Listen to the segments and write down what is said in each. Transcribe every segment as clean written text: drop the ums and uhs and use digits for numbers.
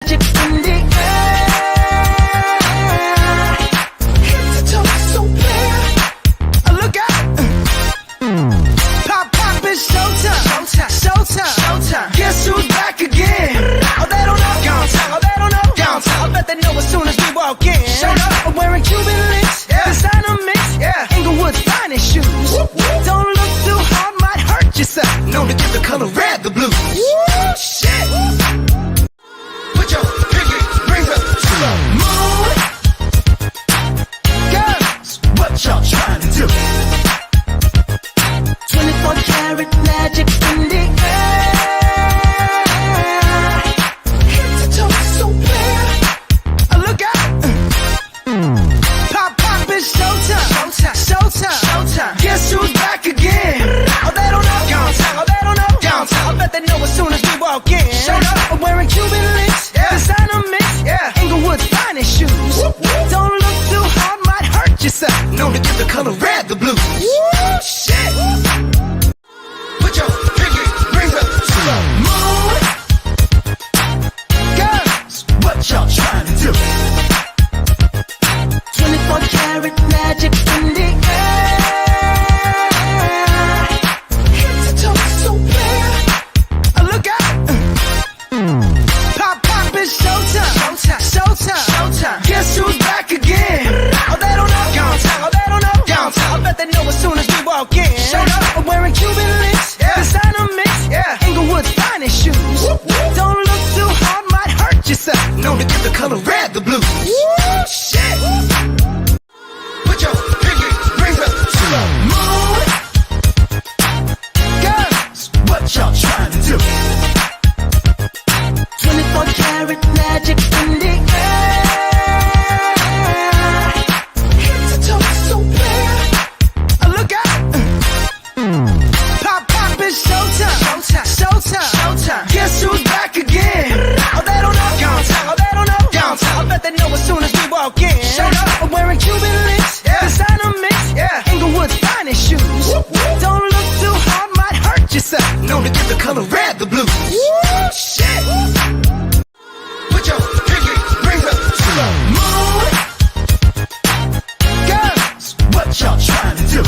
magic in the air. Head to toe, so clear. Look out! Pop, pop, it's showtime. Showtime, showtime, showtime. Guess who's back again? Oh, they don't know. Downtown, oh, they don't know. Downtown, I bet they know as soon as we walk in. Showed up, I'm wearing Cuban links. Yeah. Designer mix. Yeah. Inglewood's finest shoes. Whoop, whoop. Don't look too hard, might hurt yourself. Known to give the color red the blues. Woo, shit. Put your pinky rings up to the moon. Girls, what y'all trying to do? 24 karat magic in the air. Head to toe, so clear. Look out! Pop, pop, it's showtime. Showtime, showtime, showtime. Guess who's back again? Oh, they don't know. Downtown, oh, they don't know. Downtown, I bet they know as soon as we walk in. Showed up, I'm wearing Cuban links. Yeah. Designer mix. Yeah. Inglewood's finest shoes. Whoop, whoop. Don't look too hard, might hurt yourself. Known to give the color red the blues. Woo, shit. Put your pinky rings up to the moon. Girls, what y'all trying to do? 24 karat magic in the air. Head to toe, so clear. Look out! Pop, pop, it's showtime. Showtime, showtime, showtime. Guess who's back again? Oh, they don't know. Downtown, oh, they don't know. Downtown, I bet they know as soon as we walk in. Showed up, I'm wearing Cuban links. Yeah. Designer mix. Yeah. Inglewood's finest shoes. Whoop, whoop. Don't look too hard, might hurt yourself. Known to give the color red the blues. Woo, shit. Put your pinky rings up to the moon. Girls, what y'all trying to do? 24 karat magic in the air. Head to toe, so clear. Look out! Pop, pop, it's showtime. Showtime, showtime, showtime. Guess who's back again? Oh, they don't know. Downtown, oh, they don't know. Downtown, I bet they know as soon as we walk in. Showed up, I'm wearing Cuban links. Yeah. Designer mix. Yeah. Inglewood's finest shoes. Whoop, whoop. Don't look too hard, might hurt yourself. Known to give the color red the blues. Woo, shit. Put your pinky rings up to the moon. Girls, what y'all trying to do?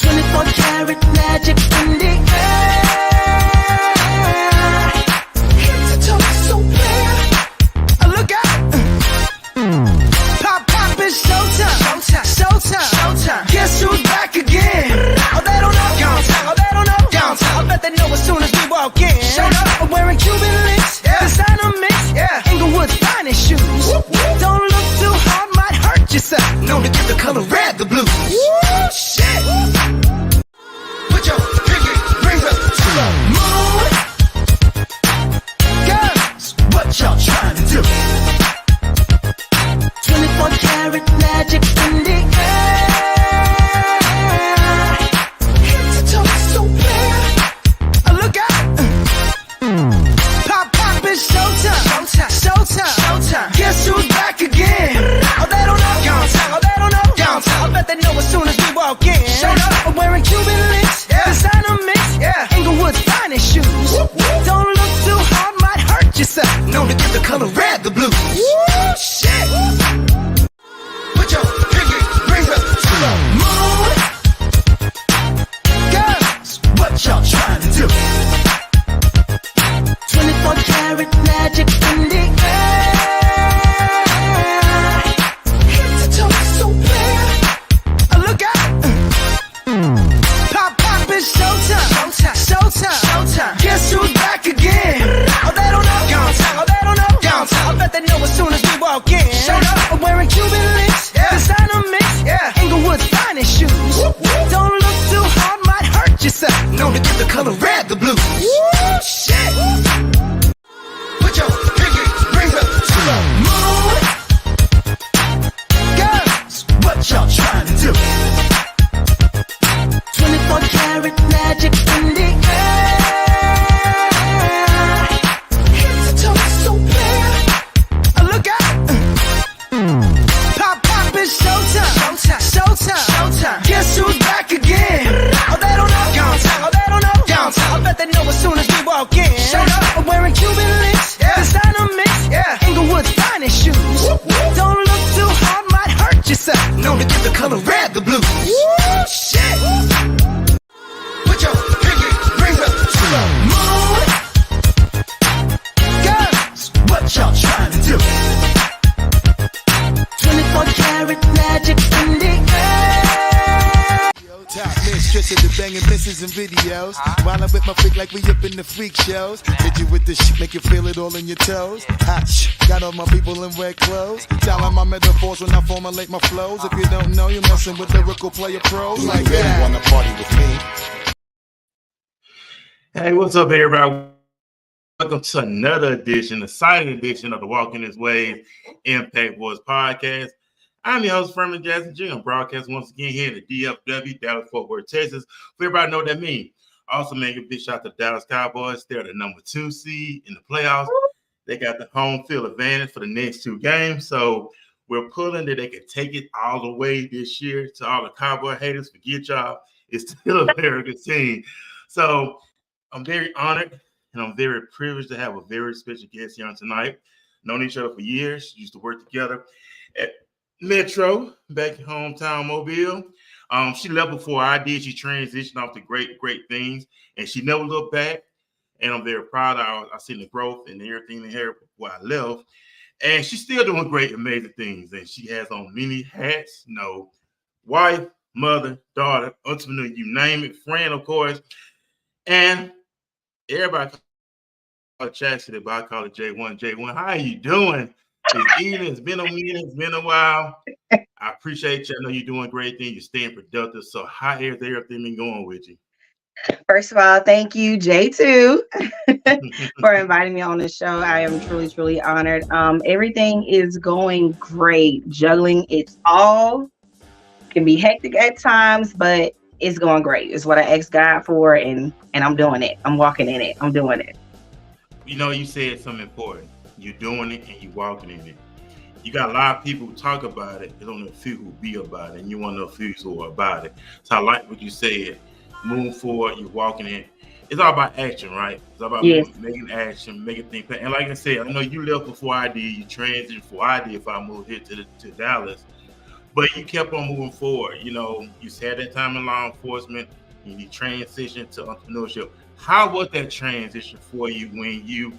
24 karat magic in the air. Head to toe, so clear. Look out! Pop, pop, it's showtime. Showtime, showtime, showtime. Guess who's back again? Oh, they don't know. Downtown, oh, they don't know. Downtown, I bet they know as soon as we walk in. Showed up, I'm wearing Cuban links. Yeah. Designer mix. Yeah. Inglewood's finest shoes. Whoop, whoop. Don't look too hard, might hurt yourself. Known to give the color red the blues. Woo, shit. Put your pinky rings up to the moon. Girls, what y'all trying to do? 24 karat magic in the air. Head to toe, so clear. Look out! Pop, pop, it's showtime. Showtime, showtime, showtime. Guess who's back again? Oh, they don't know. Downtown, oh, they don't know. Downtown, I bet they know as soon as we walk in. Showed up, I'm wearing Cuban links. Yeah. Designer mix. Yeah. Inglewood's finest shoes. Whoop, whoop. Don't look too hard, might hurt yourself. Known to give the color red the blues. Woo, shit. Put your pinky rings up to the moon. Girls, what y'all trying to do? 24 karat magic in the air. Head to toe, so clear. Look out! Pop, pop, it's showtime. Showtime, showtime, showtime. Guess who's back again? Oh, they don't know. Downtown, oh, they don't know. Downtown, I bet they know as soon as we walk in. Showed up, I'm wearing Cuban links. Yeah. Designer mix. Yeah. Inglewood's finest shoes. Whoop, whoop. Don't look too hard, might hurt yourself. Known to give the color red the blues. Woo, shit. Put your to the banging misses and videos. While I'm with my freak like we up in the freak shows. Hit you with the shit, make you feel it all in your toes. Hot shit, got all my people in red clothes. Telling my metaphors when I formulate my flows. If you don't know, you're messing with lyrical player pros like that. Wanna party with me? Hey, what's up, everybody? Welcome to another edition, exciting edition of the Walking His Ways Impact Boys podcast. I'm your host, Furman Jackson Jr. I'm broadcasting once again here at the DFW, Dallas, Fort Worth, Texas. For everybody know what that means. Also, make a big shout out to the Dallas Cowboys. They're the number 2 seed in the playoffs. They got the home field advantage for the next 2 games. So we're pulling that they can take it all the way this year. To all the Cowboy haters, forget y'all. It's still a very good team. So I'm very honored and I'm very privileged to have a very special guest here on tonight. Known each other for years, used to work together at Metro, back in hometown Mobile. She left before I did. She transitioned off to great things, and she never looked back. And I'm very proud of her. I seen the growth and everything in her while I left. And she's still doing great, amazing things. And she has on many hats, wife, mother, daughter, entrepreneur, you name it, friend, of course. And everybody call it Chasity, but I call it J1. J1, how are you doing? It's evening. It's been a minute. It's been a while. I appreciate you. I know you're doing great things. You're staying productive. So how has everything been going with you? First of all, thank you, J2, for inviting me on the show. I am truly honored. Everything is going great. Juggling, it's all can be hectic at times, but it's going great. It's what I asked God for, and I'm doing it. I'm walking in it. I'm doing it. You know, you said something important. You're doing it and you're walking in it. You got a lot of people who talk about it. There's only a few who be about it, and you want to know a few who are about it. So I like what you said. Moving forward, you're walking in. It's all about action, right? It's all about making action, making things. And like I said, I know you left before I did. You transitioned before I did. If I moved here to Dallas, but you kept on moving forward. You know, you had that time in law enforcement, and you transitioned to entrepreneurship. How was that transition for you when you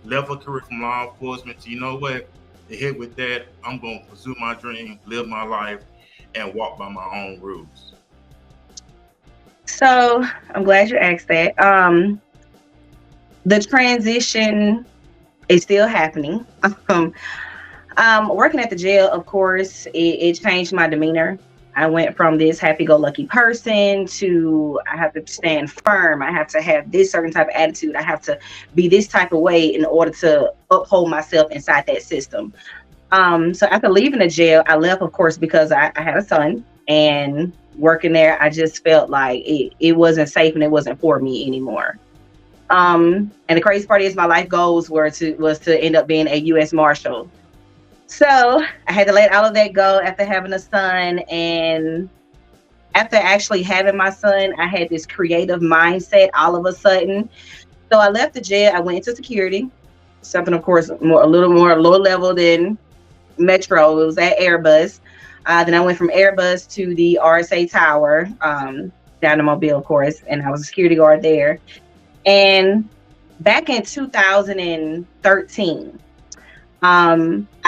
left a career from law enforcement to, you know what, to hit with that, I'm going to pursue my dream, live my life, and walk by my own rules? So I'm glad you asked that. The transition is still happening. Working at the jail, of course, it changed my demeanor. I went from this happy-go-lucky person to I have to stand firm. I have to have this certain type of attitude. I have to be this type of way in order to uphold myself inside that system. So after leaving the jail, I left, of course, because I had a son, and working there, I just felt like it wasn't safe and it wasn't for me anymore. And the crazy part is my life goals was to end up being a U.S. Marshal. So I had to let all of that go after having a son. And after actually having my son, I had this creative mindset all of a sudden. So I left the jail. I went into security, something, of course, a little more low level than Metro. It was at Airbus. Then I went from Airbus to the RSA Tower, down in Mobile, of course, and I was a security guard there. And back in 2013,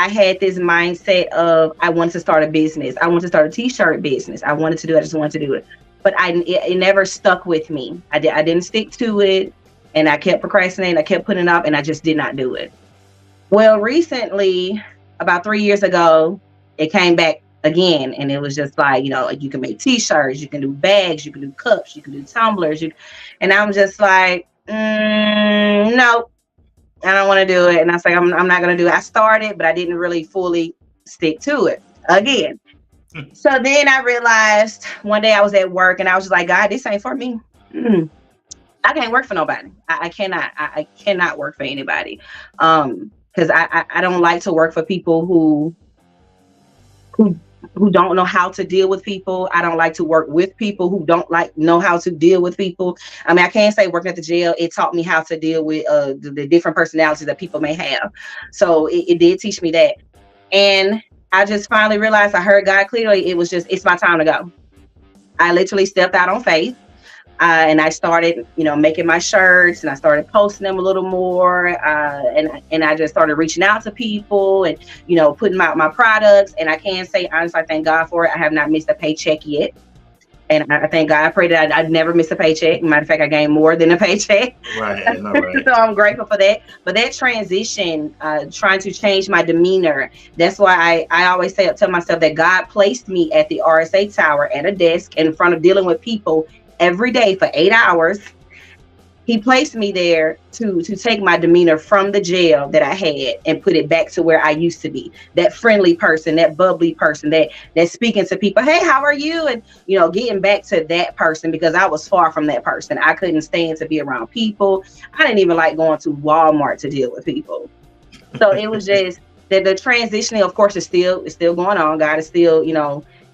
I had this mindset of I wanted to start a business. I wanted to start a t-shirt business. I just wanted to do it. But it never stuck with me. I didn't stick to it, and I kept procrastinating. I kept putting it off, and I just did not do it. Well, recently, about 3 years ago, it came back again, and it was just like, you can make t-shirts, you can do bags, you can do cups, you can do tumblers, and I'm just like, no. I don't want to do it. And I was like, I'm not going to do it. I started, but I didn't really fully stick to it again. So then I realized one day I was at work and I was just like, God, this ain't for me. I can't work for nobody. I cannot work for anybody. Because I don't like to work for people who don't know how to deal with people. I don't like to work with people who don't know how to deal with people. I mean, I can't say working at the jail, it taught me how to deal with the different personalities that people may have. So it did teach me that. And I just finally realized, I heard God clearly. It's my time to go. I literally stepped out on faith. And I started, making my shirts, and I started posting them a little more. And I just started reaching out to people and, putting out my products. And I can say, honestly, I thank God for it. I have not missed a paycheck yet. And I thank God. I pray that I'd never miss a paycheck. Matter of fact, I gained more than a paycheck. Right, I know, right. So I'm grateful for that. But that transition, trying to change my demeanor, that's why I always tell myself that God placed me at the RSA tower at a desk in front of dealing with people every day for 8 hours. He placed me there to take my demeanor from the jail that I had and put it back to where I used to be. That friendly person, that bubbly person, that's speaking to people, hey, how are you? And getting back to that person, because I was far from that person. I couldn't stand to be around people. I didn't even like going to Walmart to deal with people. So it was just that the transitioning, of course, is still going on. God is still,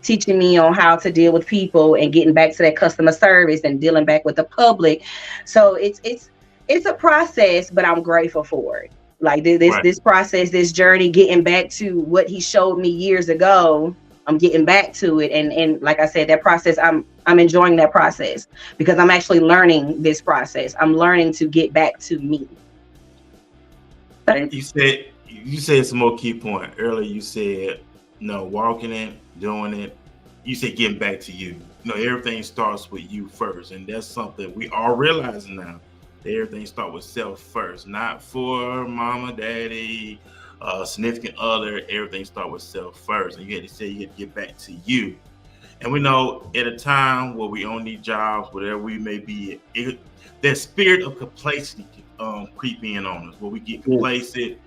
teaching me on how to deal with people and getting back to that customer service and dealing back with the public. So it's a process, but I'm grateful for it. Like this process, this journey, getting back to what he showed me years ago. I'm getting back to it, and like I said, that process, I'm enjoying that process because I'm actually learning this process. I'm learning to get back to me. You said some more key point earlier. You said walking it, doing it. You said getting back to you. Everything starts with you first, and that's something we are realizing now. That everything starts with self first, not for mama, daddy, significant other. Everything starts with self first, and you had to get back to you. And we know at a time where we own these jobs, whatever we may be, that spirit of complacency creep in on us, where we get complacent,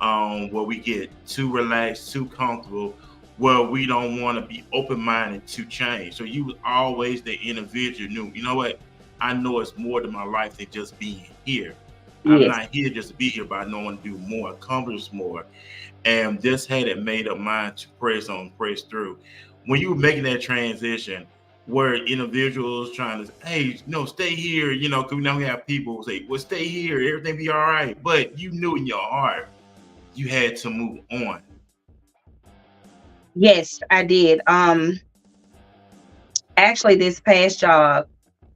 where we get too relaxed, too comfortable, where we don't want to be open-minded to change. So you was always the individual knew, you know what? I know it's more to my life than just being here. I'm not here just to be here, but I know I want to do more, accomplish more. And just had it made up mind to press on, press through. When you were making that transition, where individuals trying to, hey, stay here, because we now have people say, well, stay here, everything be all right. But you knew in your heart, you had to move on. Yes, I did. Actually, this past job,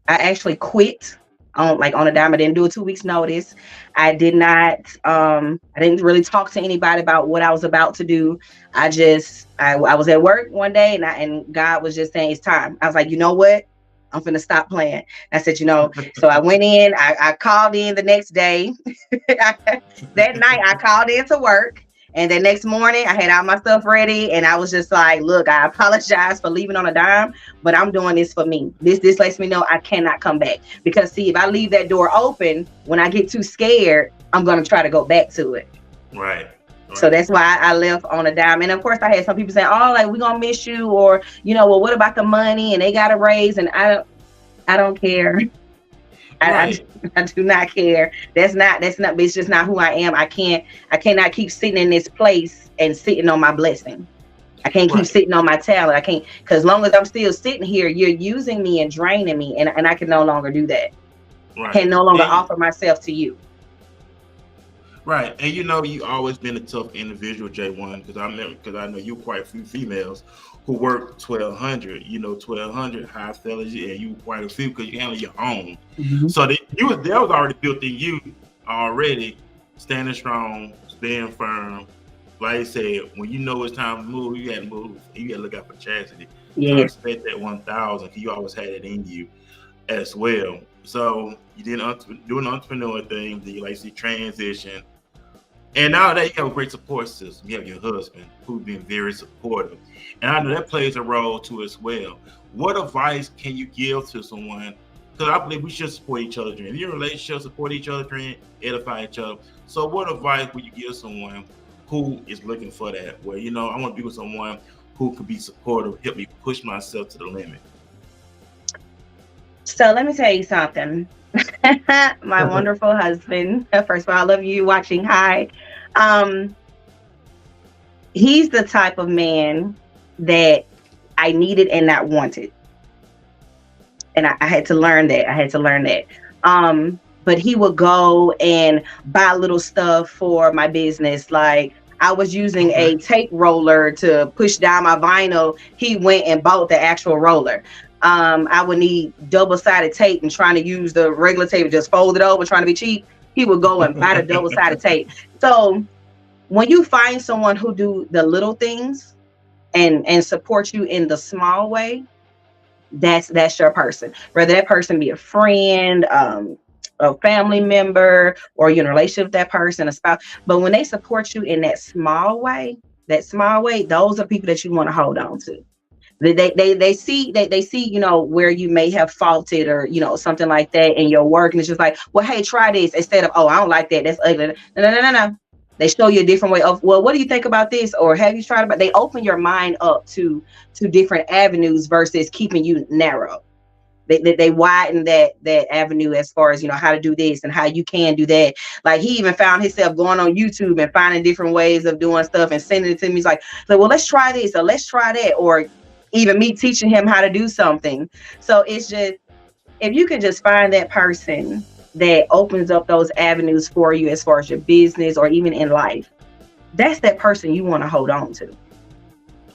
I actually quit on a dime. I didn't do a 2 weeks notice. I did not. I didn't really talk to anybody about what I was about to do. I was at work one day, and God was just saying it's time. I was like, you know what? I'm finna stop playing. I said, so I went in. I called in the next day. That night, I called in to work. And the next morning, I had all my stuff ready, and I was just like, look, I apologize for leaving on a dime, but I'm doing this for me. This lets me know I cannot come back. Because, see, if I leave that door open, when I get too scared, I'm going to try to go back to it. Right. So that's why I left on a dime. And, of course, I had some people saying, oh, like, we're going to miss you, or, well, what about the money? And they got a raise, and I don't care. Right. I do not care. That's not, it's just not who I am. I cannot keep sitting in this place and sitting on my blessing. I can't keep sitting on my talent. I can't, because as long as I'm still sitting here, you're using me and draining me, and I can no longer do that. Right. I can no longer offer myself to you. Right. And you always been a tough individual, J1, because I know you quite a few females who work 1,200, 1,200 high fellas, and you quite a few because you handle your own. Mm-hmm. So that was already built in you already, standing strong, staying firm. Like I said, when you know it's time to move, you got to move. You got to look out for Chasity. Yeah. I respect that 1,000 because you always had it in you as well. So you did do an entrepreneur thing, then you like see transition. And now that you have a great support system, you have your husband who's been very supportive. And I know that plays a role too as well. What advice can you give to someone? Because I believe we should support each other. In your relationship, support each other, edify each other. So what advice would you give someone who is looking for that? Where, I want to be with someone who could be supportive, help me push myself to the limit. So let me tell you something. My wonderful husband, first of all, I love you watching. Hi. He's the type of man that I needed and not wanted. And I had to learn that. But he would go and buy little stuff for my business. Like, I was using a tape roller to push down my vinyl. He went and bought the actual roller. I would need double-sided tape and trying to use the regular tape and just fold it over, trying to be cheap. He would go and buy the double-sided tape. So when you find someone who do the little things and support you in the small way, that's your person. Whether that person be a friend, a family member, or you're in a relationship with that person, a spouse. But when they support you in that small way, those are people that you want to hold on to. They see, you know, where you may have faulted or, you know, something like that in your work, and it's just like, well, hey, try this, instead of, oh, I don't like that, that's ugly. No. They show you a different way of, well, what do you think about this, or have you tried about? They open your mind up to different avenues versus keeping you narrow. They widen that avenue as far as, you know, how to do this and how you can do that. Like, he even found himself going on YouTube and finding different ways of doing stuff and sending it to me. He's like, well, let's try this or let's try that, or even me teaching him how to do something. So it's just, if you can just find that person that opens up those avenues for you as far as your business or even in life, that's that person you want to hold on to.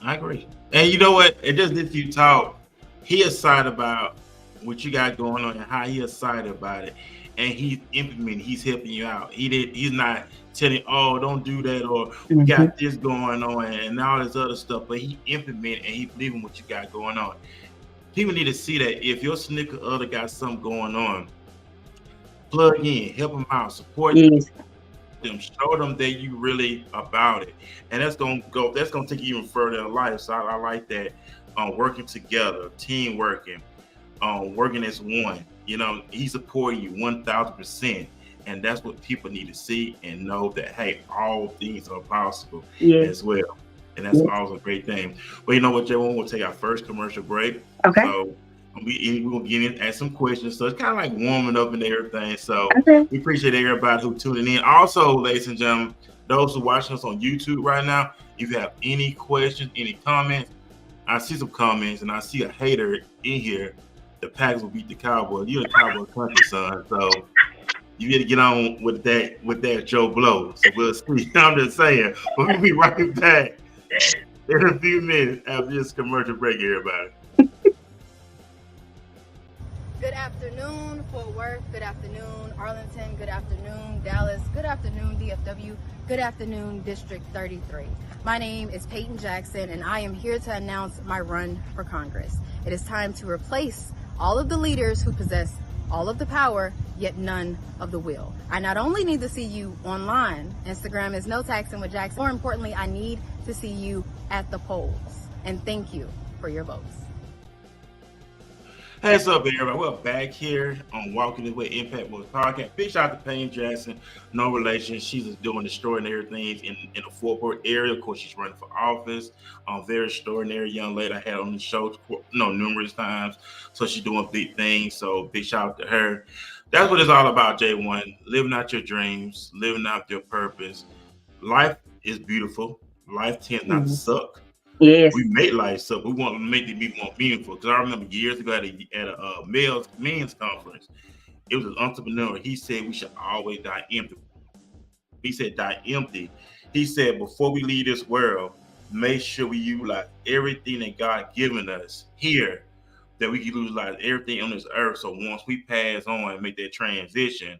I agree. And you know what? It just if you talk, he excited about what you got going on and how he excited about it. And he's implementing, he's helping you out. He's not telling, oh, don't do that, or we got this going on and all this other stuff, but he implementing and he believing what you got going on. People need to see that if your significant other got something going on, plug in, help them out, support them, show them that you really about it. And that's gonna take you even further in life. So I like that. Working together, team working, working as one. You know, he's supporting you 1,000%. And that's what people need to see and know, that, hey, all things are possible as well. And that's also a great thing. But you know what, Jay? We'll take our first commercial break. Okay. So we're going to get in, ask some questions. So it's kind of like warming up and everything. So we appreciate everybody who tuning in. Also, ladies and gentlemen, those who watching us on YouTube right now, if you have any questions, any comments, I see some comments and I see a hater in here. The Packers will beat the Cowboys. You're a Cowboy country, son. So you got to get on with that Joe Blow. So we'll see. I'm just saying. We'll be right back in a few minutes after this commercial break, everybody. Good afternoon, Fort Worth. Good afternoon, Arlington. Good afternoon, Dallas. Good afternoon, DFW. Good afternoon, District 33. My name is Peyton Jackson, and I am here to announce my run for Congress. It is time to replace all of the leaders who possess all of the power, yet none of the will. I not only need to see you online, Instagram is No Taxing with Jackson. More importantly, I need to see you at the polls. And thank you for your votes. Hey, what's up, everybody? We're back here on Walking This Way Impact Boys Podcast. Big shout out to Payne Jackson, no relation. She's just doing extraordinary things in the Fort Worth area. Of course, she's running for office. Very extraordinary young lady I had on the show, numerous times. So she's doing big things. So big shout out to her. That's what it's all about, J1. Living out your dreams, living out your purpose. Life is beautiful. Life tends not to suck. Yes. We make life suck. We want to make it be more meaningful. Because I remember years ago at a men's conference, it was an entrepreneur. He said we should always die empty. He said die empty. He said before we leave this world, make sure we utilize everything that God given us here, that we can utilize everything on this earth. So once we pass on and make that transition,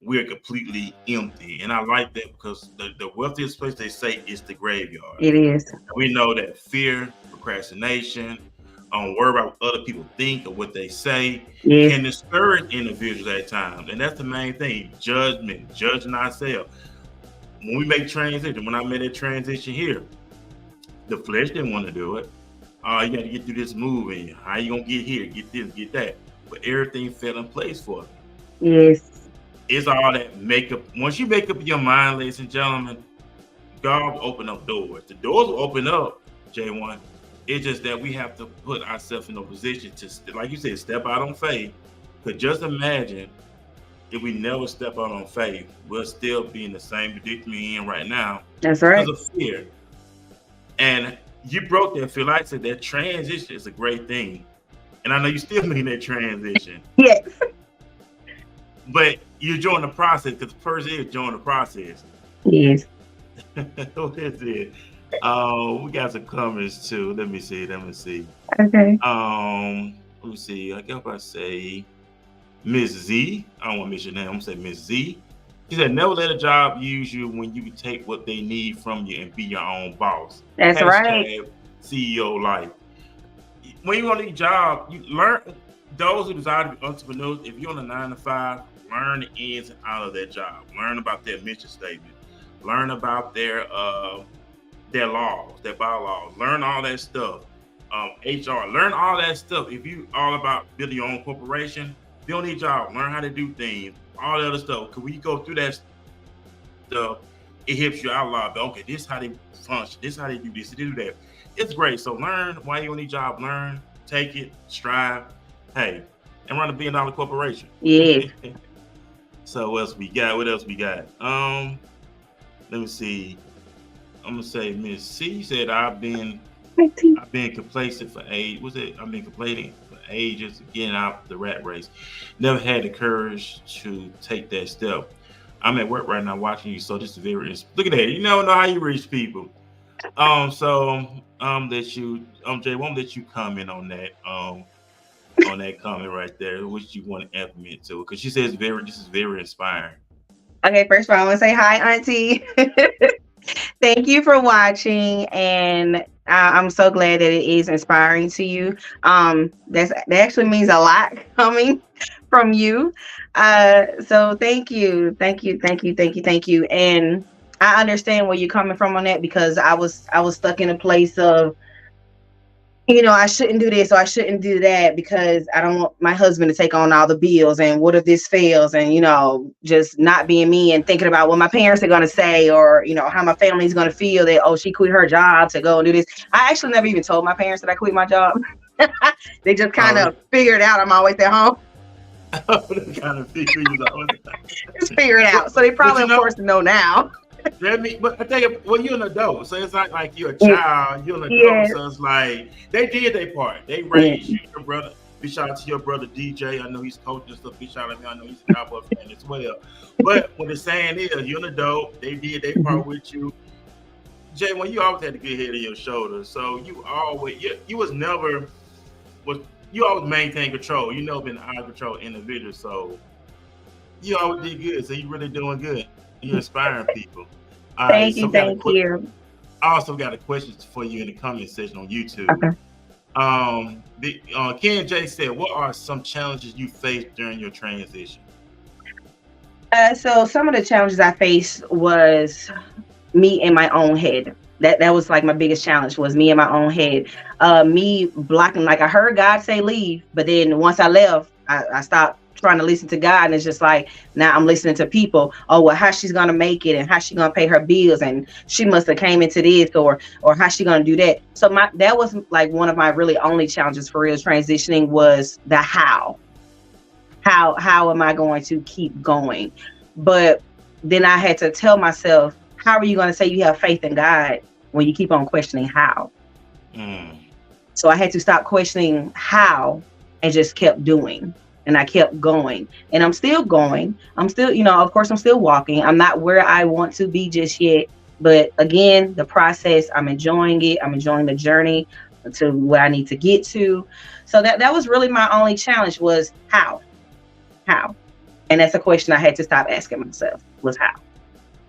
we're completely empty. And I like that because the wealthiest place, they say, is the graveyard. It is. And we know that fear, procrastination, worry about what other people think or what they say can discourage individuals at times. And that's the main thing, judgment, judging ourselves. When we make transition, when I made that transition here, the flesh didn't want to do it. You got to get through this move, and how you going to get here, get this, get that. But everything fell in place for me. Yes. It's all that makeup. Once you make up your mind, ladies and gentlemen, God will open up doors. The doors will open up, J1. It's just that we have to put ourselves in a position to, like you said, step out on faith. Because just imagine if we never step out on faith, we'll still be in the same predicament we're in right now. That's right. Because of fear. And you broke that fear. Like I said, that transition is a great thing. And I know you still making that transition. Yes. But you're enjoying the process, because the person is enjoying the process. Yes. What is it? We got some comments too. Let me see. Okay. Let me see. I guess I say Miss Z. I don't want to miss your name. I'm gonna say Miss Z. She said, never let a job use you when you can take what they need from you and be your own boss. That's right. CEO life. when you're on a job, you learn those who desire to be entrepreneurs. If you're on a 9 to 5, learn the ins and out of that job. Learn about their mission statement. Learn about their laws, their bylaws. Learn all that stuff. HR. Learn all that stuff. If you all about building your own corporation, be on your job. Learn how to do things. All the other stuff. Because when you go through that stuff, it helps you out a lot. But okay, this is how they function. This is how they do this. They do that. It's great. So learn while you're on your job. Learn, take it, strive. Hey, and run a $1 billion corporation. Yeah. So what else we got? What else we got? Let me see. I'm gonna say Miss C said I've been complacent for age. Was it? I've been complaining for ages, getting out the rat race. Never had the courage to take that step. I'm at work right now watching you, so this is very. Look at that. You never know how you reach people. That you Jay, won't let you comment on that. On that comment right there, which you want to implement to, because she says this is very inspiring. Okay, first of all, I want to say hi, Auntie. Thank you for watching, and I'm so glad that it is inspiring to you. That actually means a lot coming from you. So thank you. And I understand where you're coming from on that, because I was stuck in a place of, I shouldn't do this or I shouldn't do that because I don't want my husband to take on all the bills. And what if this fails? And, just not being me and thinking about what my parents are going to say, or, how my family's going to feel that, oh, she quit her job to go and do this. I actually never even told my parents that I quit my job. They just kind of figured out I'm always at home. Just figure it out. So they probably, of course, know now. But I think, well, you're an adult, so it's not like you're a child. You're an adult, so it's like they did their part. They raised you, your brother. Big shout out to your brother DJ. I know he's coaching and stuff. Big shout out to me. I know he's a Cowboy fan as well. But what the saying is, you're an adult. They did their part with you. Jay, when you always had a good head on your shoulders, so you always you always maintain control. You never been an out of control individual, so you always did good. So you really doing good. You're inspiring people. Thank you. I also got a question for you in the comment section on YouTube. Okay. Ken J said, what are some challenges you faced during your transition? So some of the challenges I faced was me in my own head. That was like my biggest challenge, was me in my own head. Me blocking, like I heard God say leave, but then once I left, I stopped trying to listen to God, and it's just like now I'm listening to people. Oh, well, how she's gonna make it, and how she gonna pay her bills, and she must have came into this, or how she gonna do that. So that was like one of my really only challenges for real transitioning, was the how am I going to keep going. But then I had to tell myself, how are you going to say you have faith in God when you keep on questioning how? So I had to stop questioning how and just kept doing. And I kept going, and I'm still going. I'm still, of course, I'm still walking. I'm not where I want to be just yet. But again, the process, I'm enjoying it. I'm enjoying the journey to where I need to get to. So that was really my only challenge, was how. And that's a question I had to stop asking myself, was how.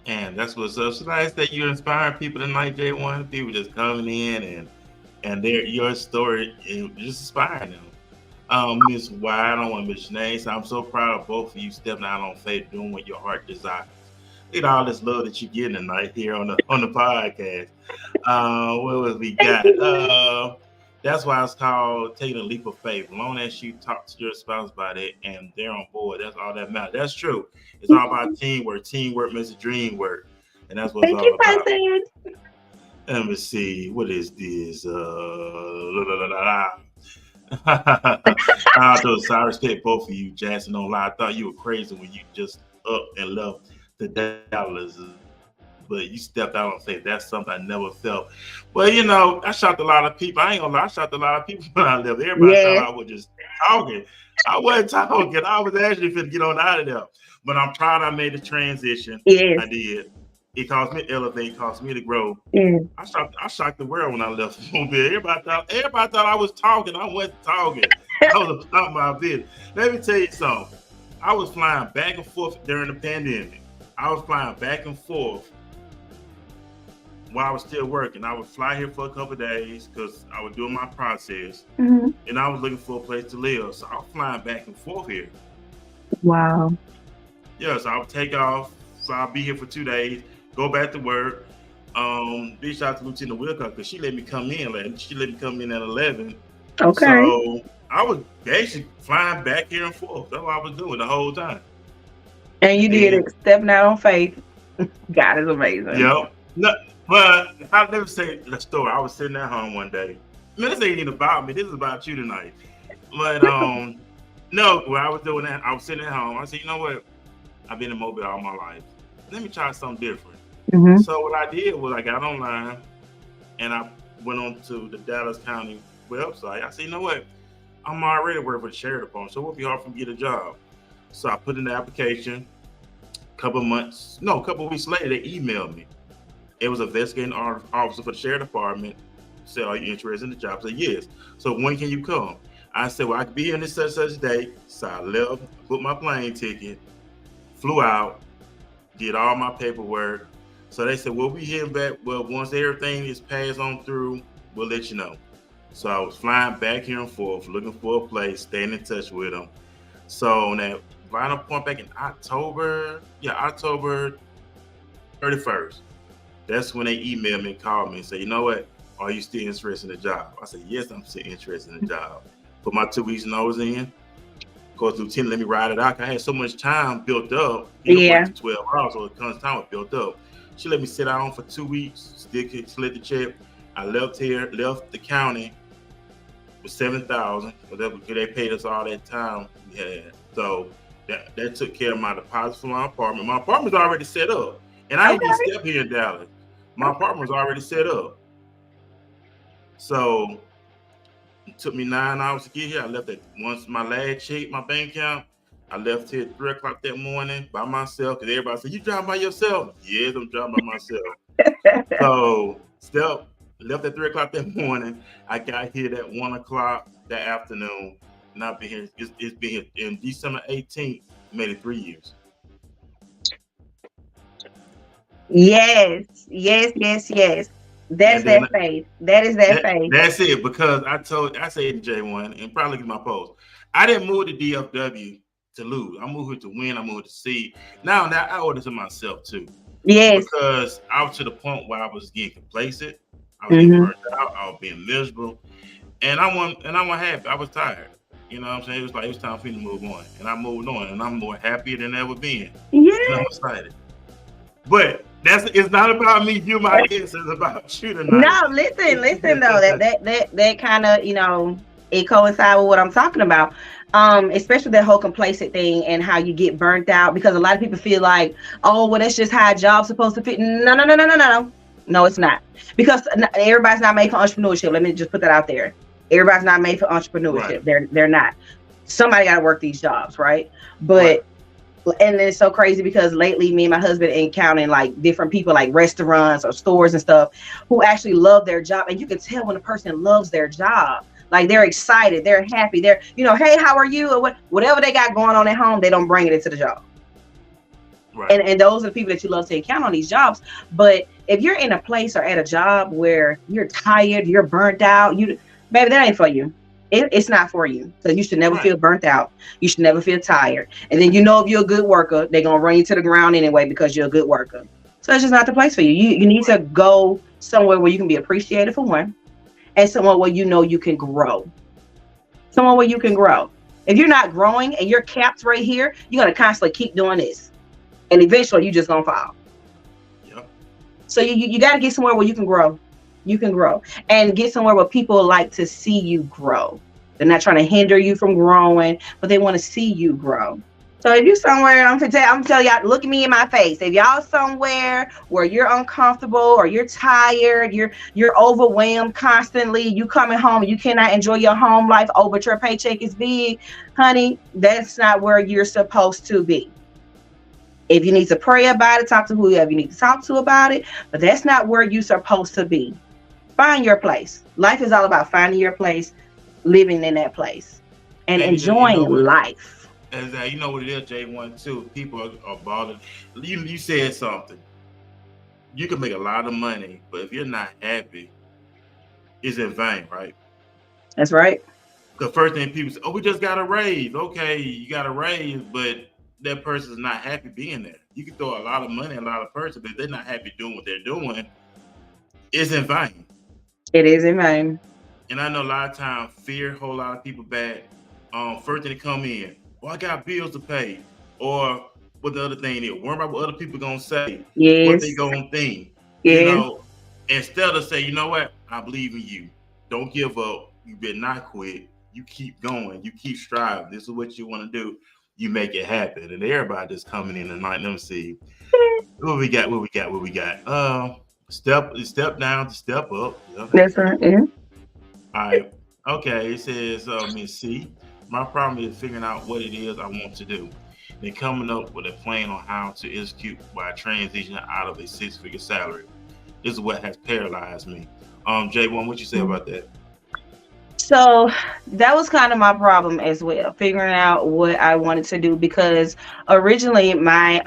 And that's what's up. So nice that you inspire people tonight, J1. People just coming in and your story is just inspiring them. Miss Y, I don't want to miss your name. So I'm so proud of both of you stepping out on faith, doing what your heart desires. Look at all this love that you're getting tonight here on the podcast. What was we got? That's why it's called taking a leap of faith. As long as you talk to your spouse about it and they're on board, that's all that matters. That's true. It's all about teamwork. Teamwork makes the dream work, and that's what it's all about. Let me see. What is this? I respect both of you, Jackson. Don't lie. I thought you were crazy when you just up and left the Dallas, but you stepped out on faith. That's something I never felt. Well, I shocked a lot of people. I ain't gonna lie. I shocked a lot of people when I left. Everybody thought I was just talking. I wasn't talking. I was actually finna get on out of there. But I'm proud I made the transition. Yes. I did. It caused me to elevate. It caused me to grow. Yes. I shocked the world when I left a little bit. Everybody thought I was talking. I wasn't talking. I was about my business. Let me tell you something. I was flying back and forth during the pandemic. I was flying back and forth while I was still working, I would fly here for a couple of days because I was doing my process, Mhm. and I was looking for a place to live. So I was flying back and forth here. Wow. Yeah, so I would take off. So I'll be here for 2 days, go back to work. Big shout out to Lieutenant Wilcox because she let me come in. Like, she let me come in at 11. Okay. So I was basically flying back here and forth. That's what I was doing the whole time. And you And did then, it, stepping out on faith. God is amazing. yep. No, but I'll never say the story. I was sitting at home one day. Man, this ain't even about me. This is about you tonight. But no, when I was doing that, I was sitting at home. I said, you know what? I've been in Mobile all my life. Let me try something different. Hmm. So what I did was I got online and I went on to the Dallas County website. I said, you know what? I'm already working for the sheriff department, so it won't be hard for me to get a job. So I put in the application. A couple of weeks later, they emailed me. It was an investigating officer for the sheriff department. Said, are you interested in the job? I said, yes. So when can you come? I said, well, I could be here on this such date. So I left, booked my plane ticket, flew out, did all my paperwork. So they said, we'll be heading back. Well, once everything is passed on through, we'll let you know. So I was flying back here and forth, looking for a place, staying in touch with them. So that final point back in October 31st, that's when they emailed me and called me and said, you know what? Are you still interested in the job? I said, yes, I'm still interested in the job. Put my 2 weeks notice in. Of course, Lieutenant let me ride it out. I had so much time built up. Yeah. Working 12 hours, so it comes time was built up. She let me sit down for 2 weeks, still slid the check. I left the county with $7,000. Because they paid us all that time we had. So that took care of my deposit for my apartment. My apartment's already set up. And I didn't step here in Dallas. My apartment was already set up. So it took me 9 hours to get here. I left at once my last check, my bank account. I left here at 3 o'clock that morning by myself because everybody said, you driving by yourself? Yes, I'm driving by myself. So left at 3 o'clock that morning. I got here at 1 o'clock that afternoon. And I've been here. It's been here in December 18th, made it 3 years. Yes. That's that faith. That is that faith. That's it. Because I said to J1 and probably look at my post. I didn't move to DFW to lose. I moved here to win. I moved to see. Now I owe it to myself too. Yes. Because I was to the point where I was getting complacent. I was getting burned out. I was being miserable. And I wasn't happy. I was tired. You know what I'm saying? It was time for me to move on. And I moved on. And I'm more happier than ever been. Yeah. And I'm excited. But it's not about me, you, my guest. It's about you tonight. No, listen though. That kind of, it coincides with what I'm talking about. Especially that whole complacent thing and how you get burnt out, because a lot of people feel like, oh, well, that's just how a job's supposed to fit. No, it's not. Because everybody's not made for entrepreneurship. Let me just put that out there. Everybody's not made for entrepreneurship. Right. They're not. Somebody got to work these jobs, right? But and it's so crazy because lately me and my husband encountering like different people, like restaurants or stores and stuff, who actually love their job. And you can tell when a person loves their job. Like they're excited, they're happy, they're, hey, how are you? Or whatever they got going on at home, they don't bring it into the job. Right. And those are the people that you love to encounter on these jobs. But if you're in a place or at a job where you're tired, you're burnt out, baby, that ain't for you. It's not for you. So you should never feel burnt out. You should never feel tired. And then if you're a good worker, they're gonna run you to the ground anyway because you're a good worker. So it's just not the place for you. You need to go somewhere where you can be appreciated for one, and somewhere where you can grow. Somewhere where you can grow. If you're not growing and you're capped right here, you're gonna constantly keep doing this, and eventually you're just gonna fall. Yep. So you got to get somewhere where you can grow. You can grow and get somewhere where people like to see you grow. They're not trying to hinder you from growing, but they want to see you grow. So if you're somewhere, I'm telling y'all, look at me in my face. If y'all somewhere where you're uncomfortable or you're tired, you're overwhelmed constantly, you coming home, you cannot enjoy your home life, but your paycheck is big, honey, that's not where you're supposed to be. If you need to pray about it, talk to whoever you need to talk to about it, but that's not where you're supposed to be. Find your place. Life is all about finding your place, living in that place, and enjoying life. And you know what it is, J1 too. People are bothered. You said something. you can make a lot of money, but if you're not happy, it's in vain, right? That's right. The first thing people say, "Oh, we just got a raise." Okay, you got a raise, but that person's not happy being there. You can throw a lot of money at a lot of person, but if they're not happy doing what they're doing, it's in vain. It is in vain. And I know a lot of times fear hold a lot of people back. First thing to come in, well, I got bills to pay, or what the other thing is, worry about what other people gonna say, what they Yes. gonna think. You Yes. know, instead of say, you know what, I believe in you. Don't give up. You better not quit. You keep going. You keep striving. This is what you want to do. You make it happen. And everybody just coming in tonight. Let me see what we got. What we got. What we got. Step down to step up. Yeah. That's right. Yeah. All right. Okay. It says, Miss C, my problem is figuring out what it is I want to do. Then coming up with a plan on how to execute by transitioning out of a six-figure salary. This is what has paralyzed me. J1, what you say about that? So that was kind of my problem as well, figuring out what I wanted to do, because originally my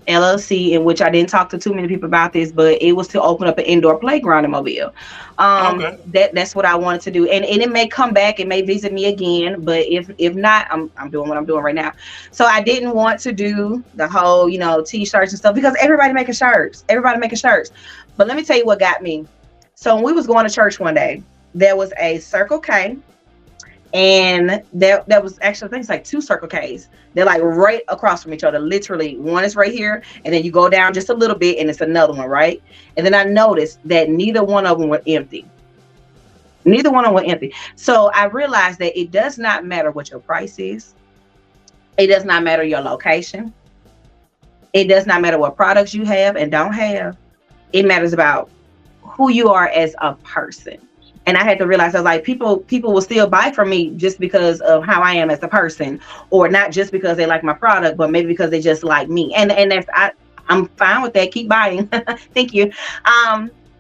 LLC, in which I didn't talk to too many people about this, but it was to open up an indoor playground in Mobile. Okay. That's what I wanted to do, and it may come back, it may visit me again, but if not, I'm doing what I'm doing right now. So I didn't want to do the whole t-shirts and stuff, because everybody making shirts, but let me tell you what got me. So when we was going to church one day, there was a Circle K, and there was actually, I think it's like two Circle Ks. They're like right across from each other. Literally, one is right here, and then you go down just a little bit, and it's another one, right? And then I noticed that neither one of them were empty. So I realized that it does not matter what your price is. It does not matter your location. It does not matter what products you have and don't have. It matters about who you are as a person. And I had to realize, I was like, people will still buy from me just because of how I am as a person, or not just because they like my product, but maybe because they just like me. And that's, I'm fine with that. Keep buying. Thank you.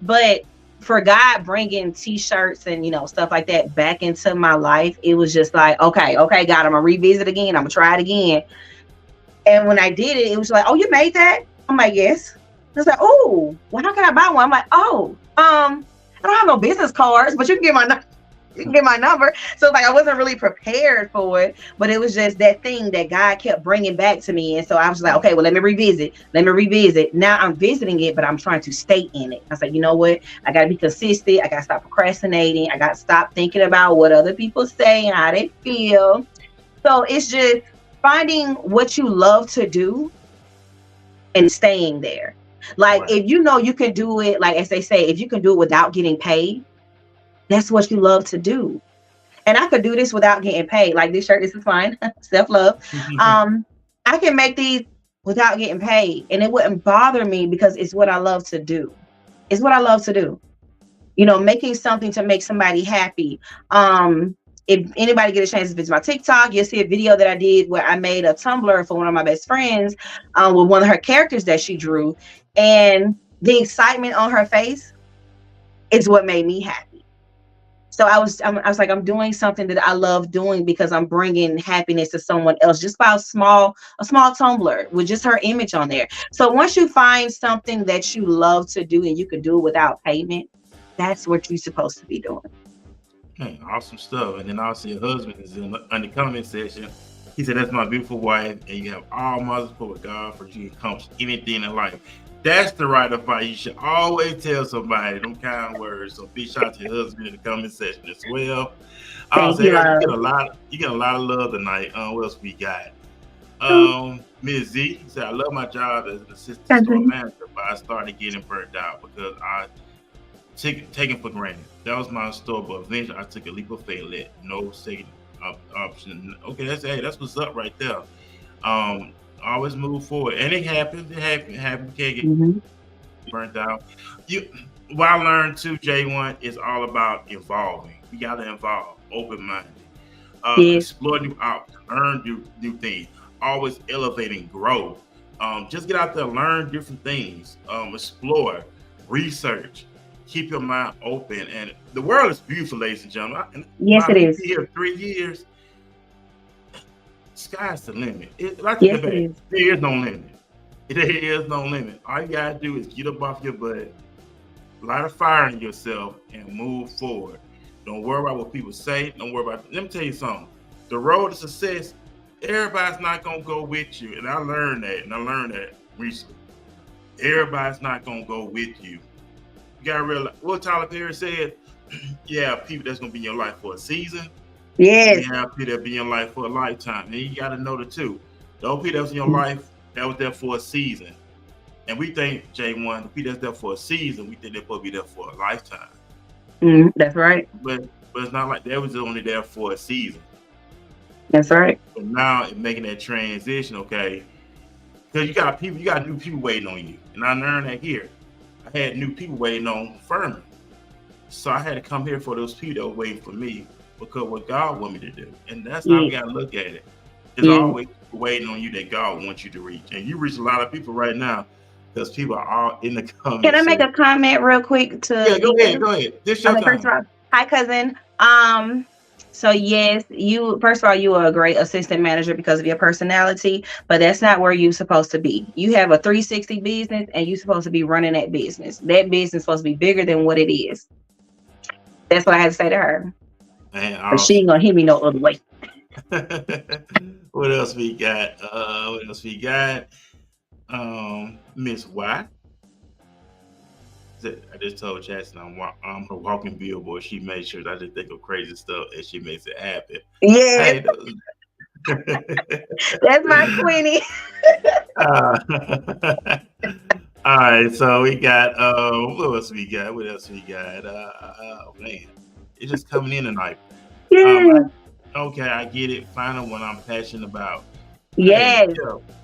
But for God bringing t-shirts and stuff like that back into my life, it was just like, okay, God, I'm gonna revisit again. I'm gonna try it again. And when I did it, it was like, oh, you made that? I'm like, yes. It's like, oh, well, how can I buy one? I'm like, oh, I don't have no business cards, but you can get my number. So like, I wasn't really prepared for it, but it was just that thing that God kept bringing back to me. And so I was like, okay, well, let me revisit. Now I'm visiting it, but I'm trying to stay in it. I was like, you know what? I got to be consistent. I got to stop procrastinating. I got to stop thinking about what other people say and how they feel. So it's just finding what you love to do and staying there. Like, Right. if you can do it, like as they say, if you can do it without getting paid, that's what you love to do. And I could do this without getting paid. Like this shirt, this is fine. Self-love. I can make these without getting paid, and it wouldn't bother me because it's what I love to do. Making something to make somebody happy. If anybody get a chance to visit my TikTok, you'll see a video that I did where I made a Tumblr for one of my best friends with one of her characters that she drew. And the excitement on her face is what made me happy. So I was like, I'm doing something that I love doing because I'm bringing happiness to someone else just by a small Tumblr with just her image on there. So once you find something that you love to do and you can do it without payment, that's what you're supposed to be doing. Hey, awesome stuff. And then also your husband is in the comment section. He said, that's my beautiful wife, and you have all my support with God for you to accomplish anything in life. That's the right advice. You should always tell somebody them kind words. So big shout out to your husband in the comment section as well. Thank you, love. You get a lot of love tonight. What else we got? Ms. Z said, I love my job as an assistant store manager, but I started getting burnt out because I taken for granted. That was my store, but eventually I took a leap of faith, let no second option. Okay, that's what's up right there. Always move forward, and it happens. You can't get burnt out. What I learned too, J1, is all about evolving. You got to evolve, open-minded, explore new options, learn new things, always elevate and grow. Just get out there, learn different things, explore, research. Keep your mind open, and the world is beautiful, ladies and gentlemen. Yes, it is. Here 3 years, sky's the limit. Yes, it is. There is no limit. There is no limit. All you gotta do is get up off your butt, light a fire in yourself, and move forward. Don't worry about what people say. Don't worry about. Let me tell you something. The road to success, everybody's not gonna go with you, and I learned that. And I learned that recently. Everybody's not gonna go with you. You gotta realize what Tyler Perry said. You have people that's gonna be in your life for a season. Yes. You have people that be in your life for a lifetime. And you gotta know the two. Those people that's in your life that was there for a season. And we think, J1, the people that's there for a season, we think they're supposed to be there for a lifetime. That's right. But it's not like they was only there for a season. That's right. But now it's making that transition, okay? Because you got new people waiting on you. And I learned that here. I had new people waiting on Furman. So I had to come here for those people that were waiting for me because what God want me to do. And that's how we got to look at it. There's always people waiting on you that God wants you to reach. And you reach a lot of people right now because people are all in the comments. Can I make a comment real quick? Yeah, go ahead. This your time. First of all, hi, cousin. So yes, you first of all, you are a great assistant manager because of your personality, but that's not where you're supposed to be. You have a 360 business and you're supposed to be running that business. That business is supposed to be bigger than what it is. That's what I had to say to her. Man, she ain't gonna hit me no other way. What else we got? Miss Y. I just told Chasity I'm her walking billboard. She makes sure I just think of crazy stuff and she makes it happen. Yeah. That's my Queenie. All right, so we got what else we got? Man, it's just coming in tonight. Yeah. Okay, I get it. Find what I'm passionate about. Yes. Hey,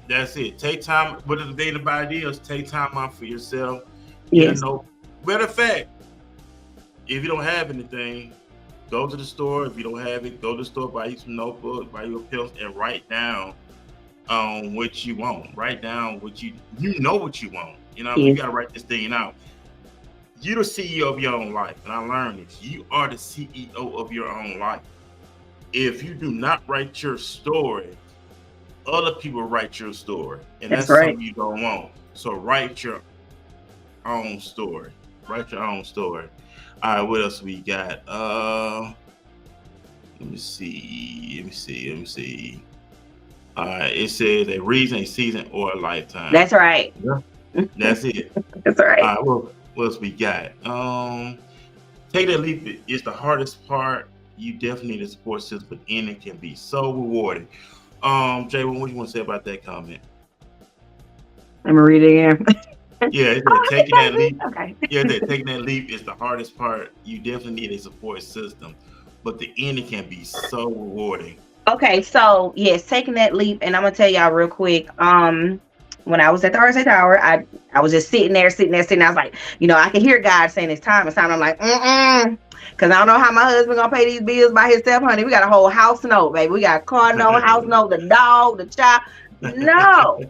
that's it. Take time. What the thing about it is, take time out for yourself. Yes. Matter of fact, if you don't have anything, go to the store. If you don't have it, go to the store, buy you some notebooks, buy you a pencil, and write down what you want. Write down what you know what you want. You gotta write this thing out. You're the CEO of your own life, and I learned this. You are the CEO of your own life. If you do not write your story, other people write your story, and that's right. Something you don't want. So write your own story. Write your own story. All right, what else we got? Let me see. All right, it says a reason, a season, or a lifetime. That's right. Yeah. That's it. That's right. All right, what else we got? Take that leap is the hardest part. You definitely need a support system, but it can be so rewarding. Jay, what do you want to say about that comment? I'm gonna read it again. Yeah, taking that leap. Okay. Yeah, taking that leap is the hardest part. You definitely need a support system, but the ending can be so rewarding. Okay, so yes, taking that leap, and I'm gonna tell y'all real quick. When I was at the RSA Tower, I was just sitting there. I was like, I can hear God saying it's time. I'm like, because I don't know how my husband gonna pay these bills by himself, honey. We got a whole house note, baby. We got a car note, house note, the dog, the child. No.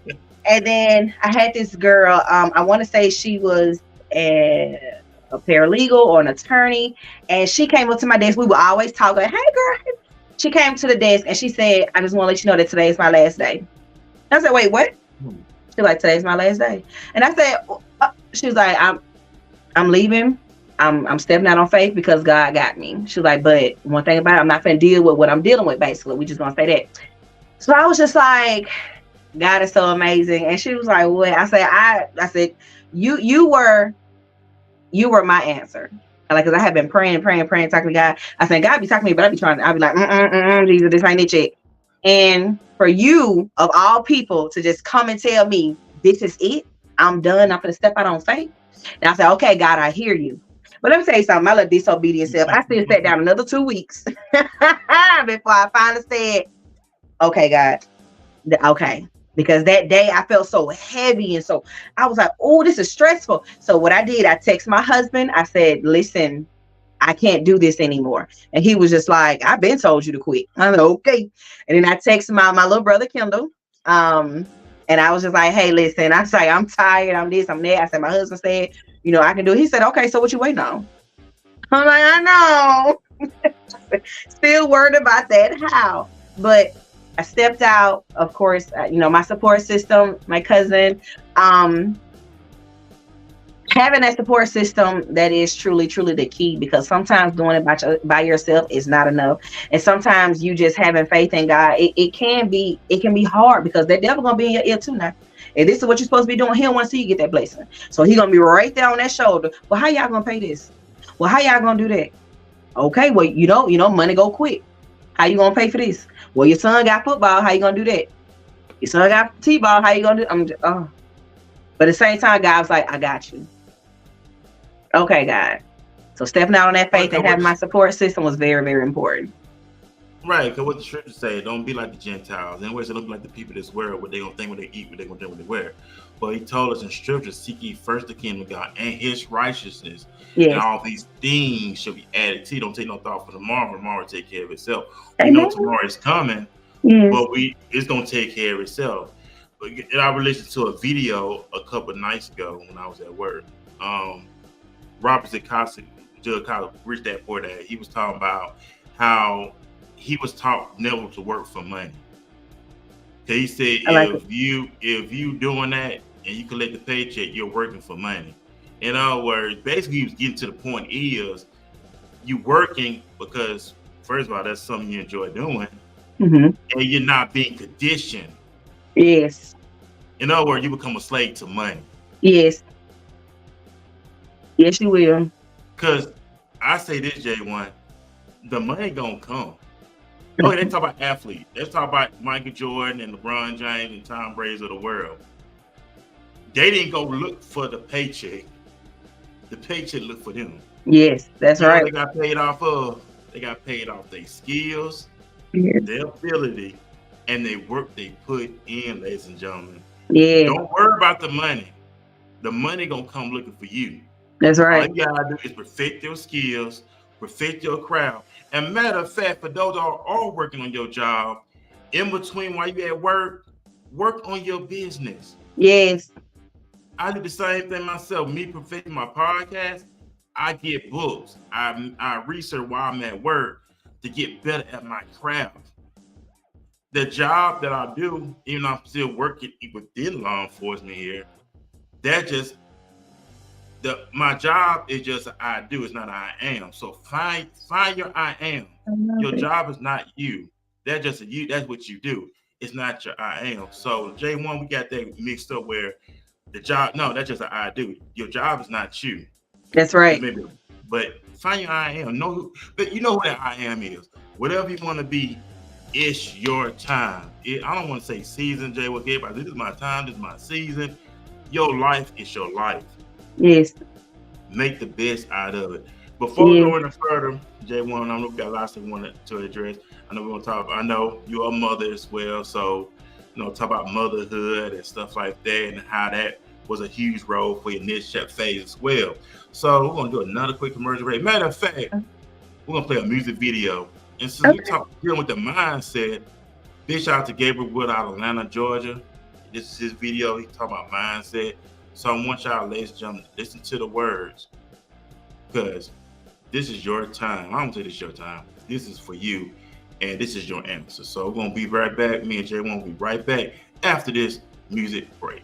And then I had this girl. I want to say she was a paralegal or an attorney, and she came up to my desk. We would always talk. Like, hey, girl. She came to the desk and she said, "I just want to let you know that today is my last day." I said, "Wait, what?" She's like, "Today's my last day." And I said, she was like, I'm leaving. I'm stepping out on faith because God got me. She was like, but one thing about it, I'm not going to deal with what I'm dealing with, basically. We just going to say that. So I was just like, God is so amazing. And she was like, what? I said, you were my answer. Like, because I have been praying, talking to God. I said, God be talking to me, but I'll be like, Jesus, this ain't it yet. And for you, of all people, to just come and tell me, this is it, I'm done, I'm going to step out on faith. And I said, okay, God, I hear you. But let me tell you something, my little disobedient self, I still sat down another 2 weeks before I finally said, okay, God, okay. Because that day I felt so heavy. And so I was like, oh, this is stressful. So what I did, I texted my husband. I said, listen, I can't do this anymore. And he was just like, I've been told you to quit. I'm like, okay. And then I texted my little brother, Kendall. And I was just like, hey, listen, I say, I'm tired. I'm this, I'm that. I said, my husband said, I can do it. He said, okay, so what you waiting on? I'm like, I know. Still worried about that. How? But I stepped out, of course, my support system, my cousin, having that support system, that is truly, truly the key, because sometimes doing it by yourself is not enough. And sometimes you just having faith in God, it can be hard, because that devil gonna be in your ear too now. And this is what you're supposed to be doing. He don't want to see you get that blessing. So he gonna be right there on that shoulder. Well, how y'all gonna pay this? Well, how y'all gonna do that? Okay, well, money go quick. How you gonna pay for this? Well, your son got football. How you gonna do that? Your son got t-ball. How you gonna do? But at the same time, God was like, I got you. Okay, God. So stepping out on that faith and having my support system was very, very important. Right, because what the scriptures say, don't be like the Gentiles. Anyways, don't be like the people of this world, what they gonna think when they eat, what they gonna do when they wear. But he told us in scripture, seek ye first the kingdom of God and his righteousness. Yes. And all these things shall be added to you. Don't take no thought for tomorrow. Tomorrow will take care of itself. We know tomorrow is coming, but it's gonna take care of itself. But I listened to a video a couple of nights ago when I was at work. Robert Zukowski, Rich Dad Poor Dad, he was talking about how he was taught never to work for money. He said if you doing that and you collect the paycheck, you're working for money. In other words, basically he was getting to the point is you working because first of all, that's something you enjoy doing, and you're not being conditioned. Yes. In other words, you become a slave to money. Yes. Yes, you will. Because I say this, J1, the money gonna come. Okay, they talk about athletes. Let's talk about Michael Jordan and LeBron James and Tom Brady of the world. They didn't go look for the paycheck. The paycheck looked for them. Yes, that's right. They got paid off of. They got paid off their skills, their ability, and they work they put in, ladies and gentlemen. Yeah. Don't worry about the money. The money gonna come looking for you. That's right. All you gotta do is perfect your skills, perfect your craft. And matter of fact, for those that are working on your job, in between while you at work on your business. Yes. I do the same thing myself. Me perfecting my podcast, I get books. I research while I'm at work to get better at my craft. The job that I do, even though I'm still working within law enforcement here, my job is just an I do, it's not an I am. So find your I am. Your job is not you. That's just you. That's what you do. It's not your I am. So J1, we got that mixed up where the job, no, that's just an I do. Your job is not you. That's right. But find your I am. But you know who that I am is. Whatever you want to be, it's your time. I don't want to say season, Jay. This is my time. This is my season. Your life is your life. Yes. Make the best out of it. Before we go any further, J1, I know we got lots of things to address. I know we're gonna talk. I know you're a mother as well, so talk about motherhood and stuff like that, and how that was a huge role for your next phase as well. So we're gonna do another quick commercial break. Matter of fact, we're gonna play a music video. And since we dealing with the mindset, big shout out to Gabriel Wood out of Atlanta, Georgia. This is his video. He's talking about mindset. So I want y'all, ladies and gentlemen, listen to the words, because this is your time. I don't say this is your time. This is for you, and this is your answer. So we're going to be right back. Me and Jay will be right back after this music break.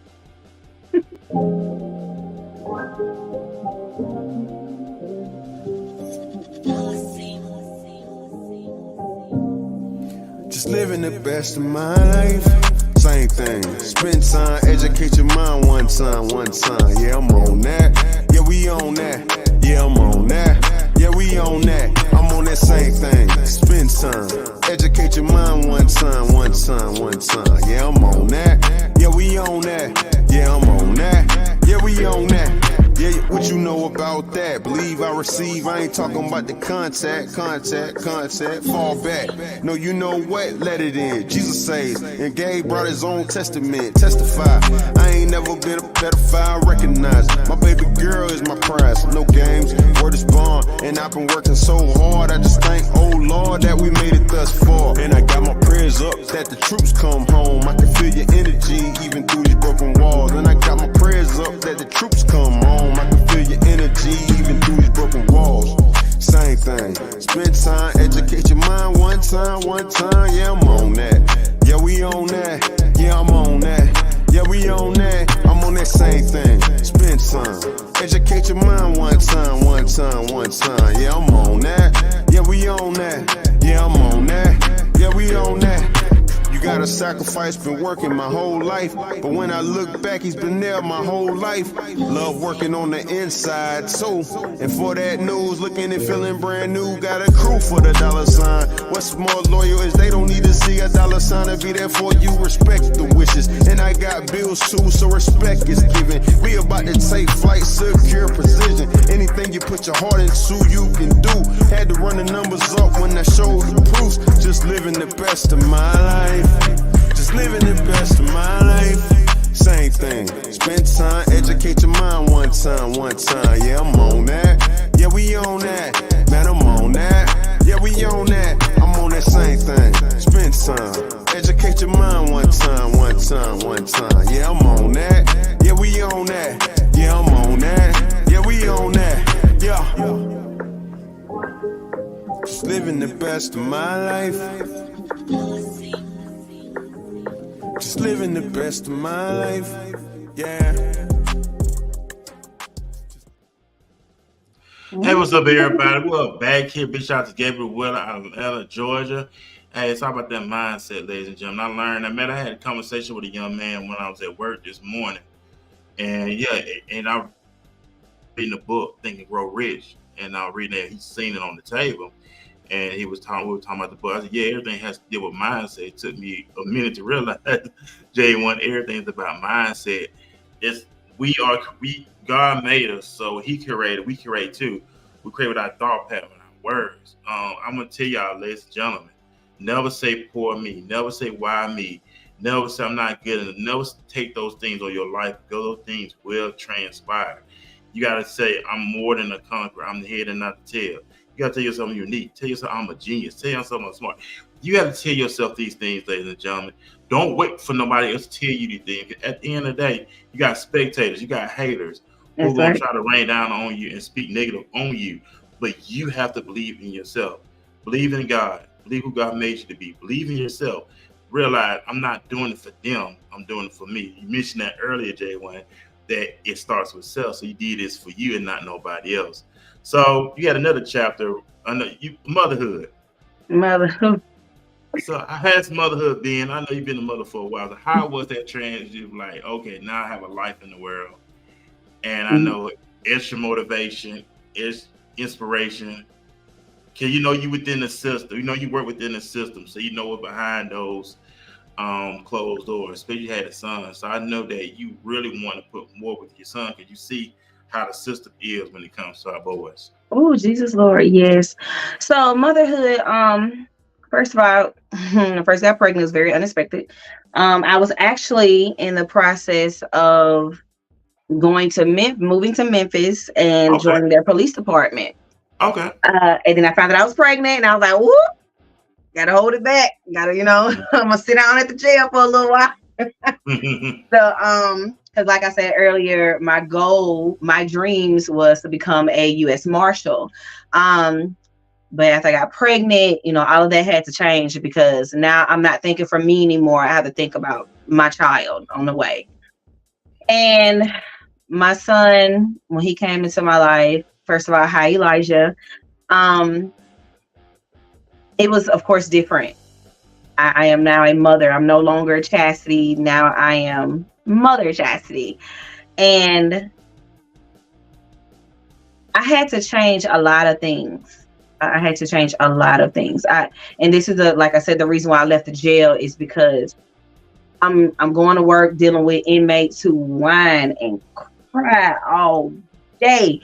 Just living the best of my life. Same thing. Spend time, educate your mind one time. Yeah, I'm on that. Yeah, we on that. Yeah, I'm on that. Yeah, we on that. I'm on that same thing. Spend time, educate your mind one time. Yeah, I'm on that. Yeah, we on that. Yeah, I'm on that. Yeah, we on that. Yeah, what you know about that? Believe I receive. I ain't talking about the contact. Fall back. No, you know what? Let it in. Jesus says, and Gabe brought his own testament. Testify. I ain't never been a pedophile. Recognize my baby girl is my prize. No games. Word is bond. And I've been working so hard. I just thank, oh Lord, that we made it thus far. And I got my prayers up that the troops come home. I can feel your energy even through these broken walls. And I got my prayers up that the troops come home. I can feel your energy even through these broken walls. Same thing. Spend time, educate your mind one time. Yeah, I'm on that. we on that. Yeah, I'm on that. Yeah, we on that. I'm on that same thing. Spend time. Educate your mind one time, one time, one time. Yeah, I'm on that. Yeah, we on that. Yeah, I'm on that. Yeah, we on that. You gotta sacrifice, been working my whole life. But when I look back, he's been there my whole life. Love working on the inside, too. And for that news, looking and feeling brand new. Got a crew for the dollar sign. What's more loyal is they don't need to see a dollar sign to be there for you. Respect the wishes. And I got bills too, so respect is given. We about to take flight, secure precision. Anything you put your heart into, you can do. Had to run the numbers up when I showed the proofs. Just living the best of my life. Just living the best of my life. Same thing. Spend time, educate your mind one time, one time. Yeah, I'm on that. Yeah, we on that. Man, I'm on that. Yeah, we on that. I'm on that same thing. Spend time, educate your mind one time, one time, one time. Yeah, I'm on that. Yeah, we on that. Yeah, I'm on that. Yeah, we on that. Yeah. Just living the best of my life. Just living the best of my life, yeah. Hey, what's up, everybody? Well, back here. Big shout out to Gabriel Weller out of Atlanta, Georgia. Hey, it's all about that mindset, ladies and gentlemen. I had a conversation with a young man when I was at work this morning. And I was reading a book, Think and Grow Rich. And I was reading that, he's seen it on the table. And we were talking about the book. I said, yeah, everything has to deal with mindset. It took me a minute to realize, J1, everything's about mindset. God made us, so he created, we create too. We create with our thought pattern, our words. I'm going to tell y'all, ladies and gentlemen, never say poor me. Never say why me. Never say I'm not good enough. Never take those things on your life because those things will transpire. You got to say, I'm more than a conqueror. I'm the head and not the tail. You gotta tell yourself I'm unique. Tell yourself I'm a genius. Tell yourself I'm smart. You gotta tell yourself these things, ladies and gentlemen. Don't wait for nobody else to tell you these things. At the end of the day, you got spectators, you got haters who are gonna try to rain down on you and speak negative on you. But you have to believe in yourself. Believe in God. Believe who God made you to be. Believe in yourself. Realize I'm not doing it for them. I'm doing it for me. You mentioned that earlier, J1, that it starts with self. So you did this for you and not nobody else. So you had another chapter, motherhood. Motherhood. So how has motherhood been? I know you've been a mother for a while. So how was that transition? Like, okay, now I have a life in the world, and I know extra motivation, it's inspiration. Can you within the system? You work within the system, so you know what behind those closed doors. Especially you had a son, so I know that you really want to put more with your son because you see how the system is when it comes to our boys. Oh, Jesus Lord, yes. So motherhood, first of all, first got pregnant was very unexpected. I was actually in the process of moving to Memphis and joining their police department. Okay. And then I found out I was pregnant and I was like, whoop, gotta hold it back. I'm gonna sit down at the jail for a little while. So, because like I said earlier, my dreams was to become a U.S. Marshal. But after I got pregnant, all of that had to change because now I'm not thinking for me anymore. I have to think about my child on the way. And my son, when he came into my life, first of all, hi Elijah. It was, of course, different. I am now a mother. I'm no longer Chasity. Now I am Mother Chasity. And I had to change a lot of things. And this is like I said, the reason why I left the jail is because I'm going to work dealing with inmates who whine and cry all day.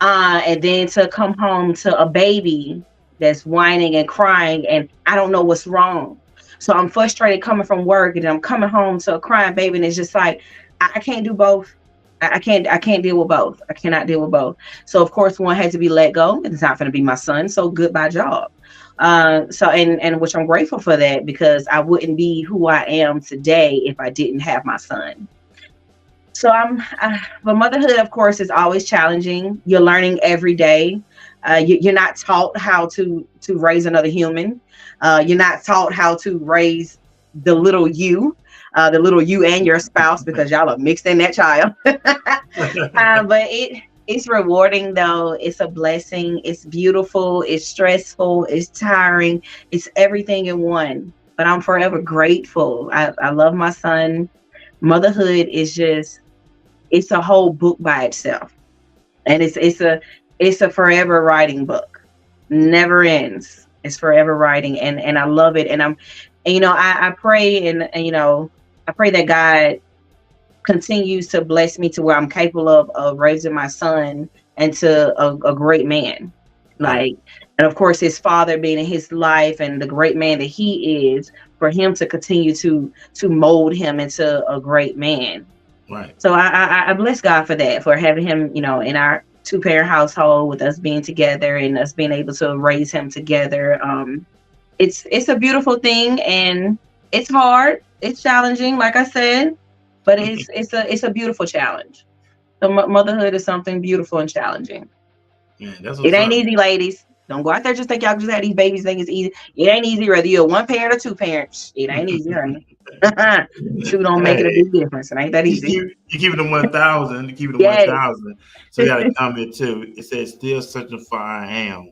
And then to come home to a baby that's whining and crying and I don't know what's wrong. So I'm frustrated coming from work and I'm coming home to a crying baby and it's just like, I can't do both. I can't deal with both. I cannot deal with both. So of course one had to be let go and it's not going to be my son. So goodbye job. And which I'm grateful for that because I wouldn't be who I am today if I didn't have my son. So but motherhood, of course, is always challenging. You're learning every day. You're not taught how to raise another human. You're not taught how to raise the little you, and your spouse, because y'all are mixed in that child. But it's rewarding though. It's a blessing. It's beautiful. It's stressful. It's tiring. It's everything in one. But I'm forever grateful. I love my son. Motherhood is just, it's a whole book by itself, and it's a forever writing book. Never ends. It's forever writing, and I love it. And I pray, and I pray that God continues to bless me to where I'm capable of raising my son into a great man. Right. Like, and of course, his father being in his life and the great man that he is, for him to continue to mold him into a great man. Right. So I bless God for that, for having him, in our two-parent household, with us being together and us being able to raise him together. It's a beautiful thing, and it's hard. It's challenging, like I said, but it's a beautiful challenge. So motherhood is something beautiful and challenging. Man, that's It what's ain't up. easy, ladies. Don't go out there just think y'all just have these babies think it's easy. It ain't easy, whether you're one parent or two parents. It ain't easy, honey. Two don't make it a Hey, big difference. It ain't that easy. you keep it to 1,000. You keep it to Yes. 1,000. So you got a comment too. It says, "Still searching for I am,"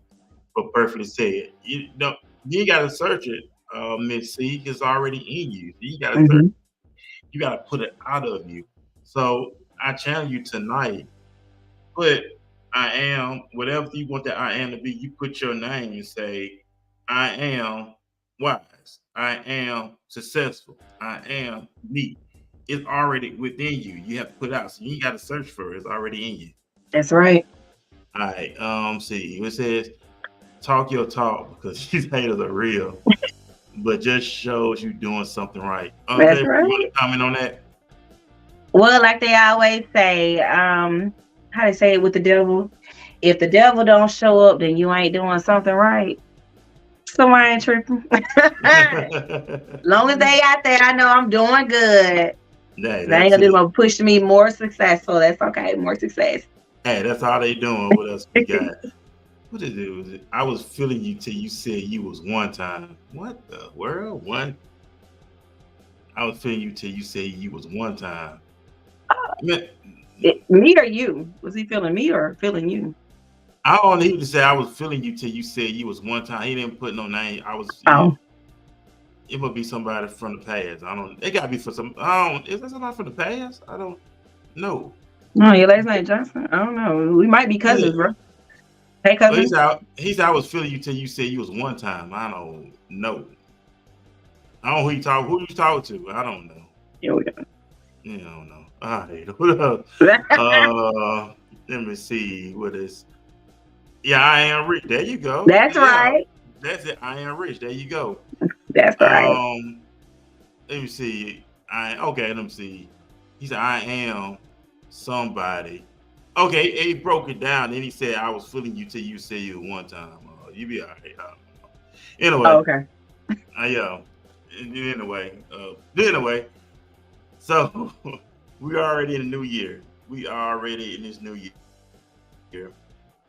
but perfectly said. You got to search it, Miss C. It's already in you. You got to search. Mhm. You got to put it out of you. So I challenge you tonight. Put I am, whatever you want that I am to be. You put your name and say, "I am wise. I am successful. I am me." It's already within you. You have to put it out. So you got to search for it. It's already in you. That's right. All right. See, it says, "Talk your talk because these haters are real, but just shows you doing something right." That's Okay, you want right. to comment on that? Well, like they always say, how they say it with the devil, if the devil don't show up, then you ain't doing something right. So I ain't tripping. Long as they out there, I know I'm doing good. Hey, They ain't that's gonna it. push me more successful. That's okay. More success. Hey, that's all they doing. What else we got? What is it? I was feeling you till you said you was one time. What the world? One? I was feeling you till you said you was one time. Man, Me or you? Was he feeling me or feeling you? I don't need to say I was feeling you till you said you was one time. He didn't put no name. I was. Oh, It must be somebody from the past. I don't. It got to be for some. I don't. Is that somebody from the past? I don't know. no, your last name Johnson. I don't know. We might be Yeah. cousins, bro. Hey, Well, cousin. He's. I was feeling you till you said you was one time. I don't know. I don't know who you talk. Who you talk to? I don't know. Here we go. Yeah, I don't know. All right. What else? Let me see. What is? Yeah, I am rich. There you go. That's Yeah, right. that's it. I am rich. There you go. That's right. Let me see. Okay. Let me see. He said, "I am somebody." Okay, he broke it down. Then he said, "I was feeling you till you said you one time." You be all right. Oh, Anyway, okay. yeah. Anyway. So we already in the new year. We are already in this new year.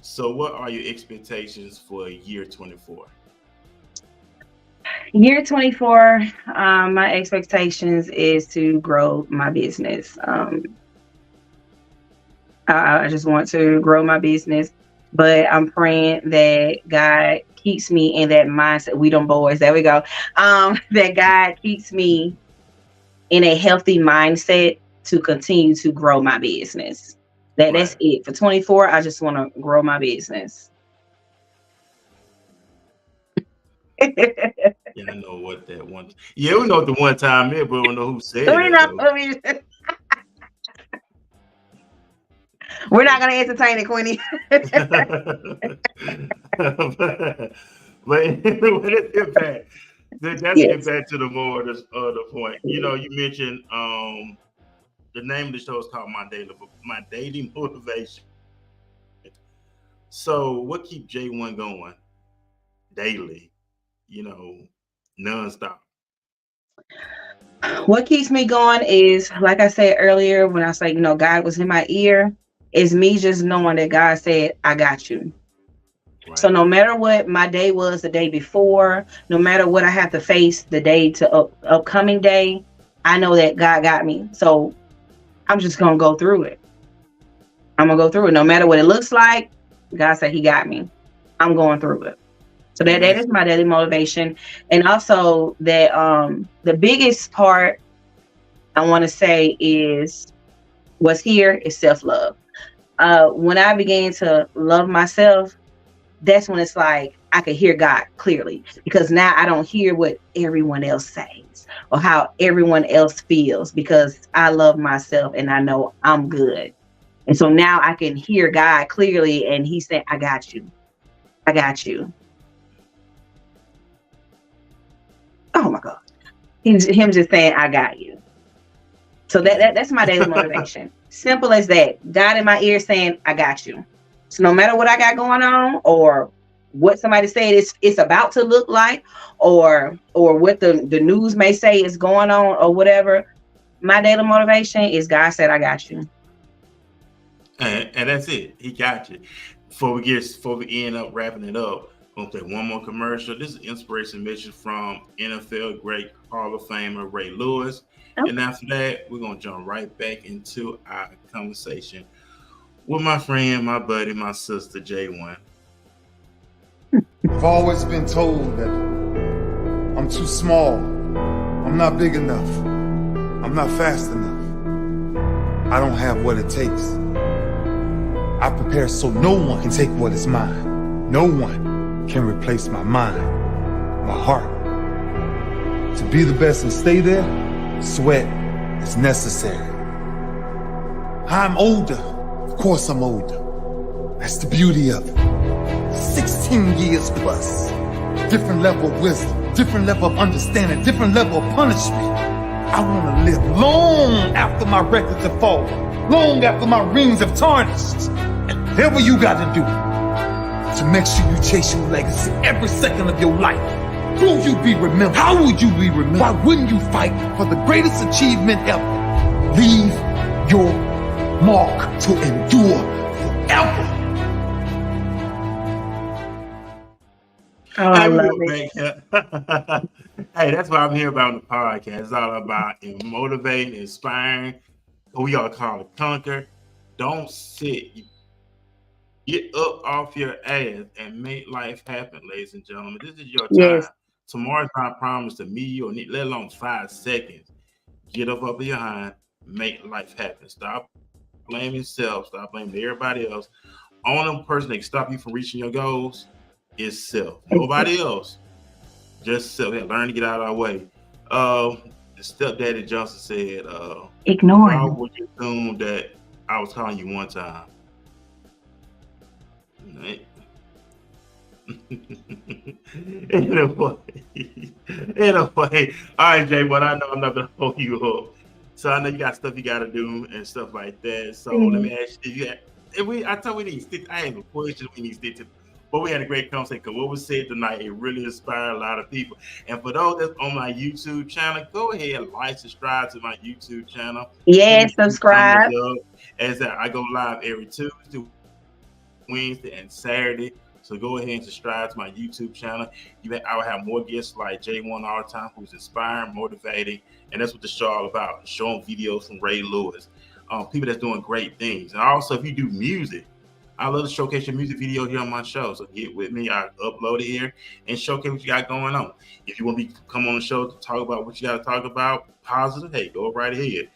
So what are your expectations for year 24? Year 24, my expectations is to grow my business. I just want to grow my business, but I'm praying that God keeps me in that mindset. We don't boys, there we go. That God keeps me in a healthy mindset to continue to grow my business. That's Right. it. For 24, I just want to grow my business. Yeah, I know what that one. Yeah, we know what the one time is, but we don't know who said We that know, though. we're not gonna entertain it, Queenie. But anyway, let's get back. Let's get Yes. back to the more of the point. You mentioned the name of the show is called My Daily Motivation. So what keeps J1 going daily? Nonstop. What keeps me going is, like I said earlier, when I say, God was in my ear, is me just knowing that God said, I got you. So no matter what my day was the day before, no matter what I have to face the day to upcoming day, I know that God got me. So I'm just gonna go through it. I'm gonna go through it. No matter what it looks like, God said He got me. I'm going through it. So that is my daily motivation. And also that the biggest part I want to say is what's here is self-love. When I began to love myself, that's when it's like I could hear God clearly, because now I don't hear what everyone else says or how everyone else feels, because I love myself and I know I'm good. And so now I can hear God clearly, and He's saying, I got you. I got you. Oh my God. Him just saying, I got you. So that's my daily motivation. Simple as that. God in my ear saying, I got you. So no matter what I got going on, or what somebody said it's about to look like, or what the news may say is going on, or whatever, my daily motivation is God said, I got you. And that's it. He got you. Before we end up wrapping it up, we're gonna play one more commercial. This is inspiration mission from NFL great Hall of Famer Ray Lewis. Oh. And after that, we're gonna jump right back into our conversation with my friend, my buddy, my sister, J1. I've always been told that I'm too small, I'm not big enough, I'm not fast enough, I don't have what it takes. I prepare so no one can take what is mine. No one can replace my mind, my heart. To be the best and stay there, sweat is necessary. I'm older, of course I'm older. That's the beauty of it. 16 years plus. Different level of wisdom, different level of understanding, different level of punishment. I want to live long after my records have fallen, long after my rings have tarnished. And whatever you got to do to make sure you chase your legacy every second of your life. Will you be remembered? How will you be remembered? Why wouldn't you fight for the greatest achievement ever? Leave your mark to endure forever. Oh, I love it. Hey, that's what I'm here about on the podcast. It's all about motivating, inspiring, we all call it conquer. Don't sit. Get up off your ass and make life happen, ladies and gentlemen. This is your time. Yes. Tomorrow's not promised to me or let alone 5 seconds. Get up off of your hind, make life happen. Stop blaming yourself. Stop blaming everybody else. Only person that can stop you from reaching your goals is self. Nobody else. Just self. Learn to get out of our way. The stepdaddy Johnson said, ignore why him. would you assume that I was calling you one time? Anyway, all right, Jay, but I know I'm not gonna hold you up. So I know you got stuff you gotta do and stuff like that. So let me ask you, I thought we need to stick. I have a question we need to stick to, but we had a great conversation because what was said tonight, it really inspired a lot of people. And for those that's on my YouTube channel, go ahead, like, subscribe to my YouTube channel. Yes, subscribe. As I go live every Tuesday, Wednesday, and Saturday. So go ahead and subscribe to my YouTube channel. I will have more guests like J1 all the time, who's inspiring, motivating, and that's what the show all about. Showing videos from Ray Lewis, people that's doing great things. And also, if you do music, I love to showcase your music video here on my show. So get with me. I upload it here and showcase what you got going on. If you want me to come on the show to talk about what you got to talk about, positive, hey, go right ahead.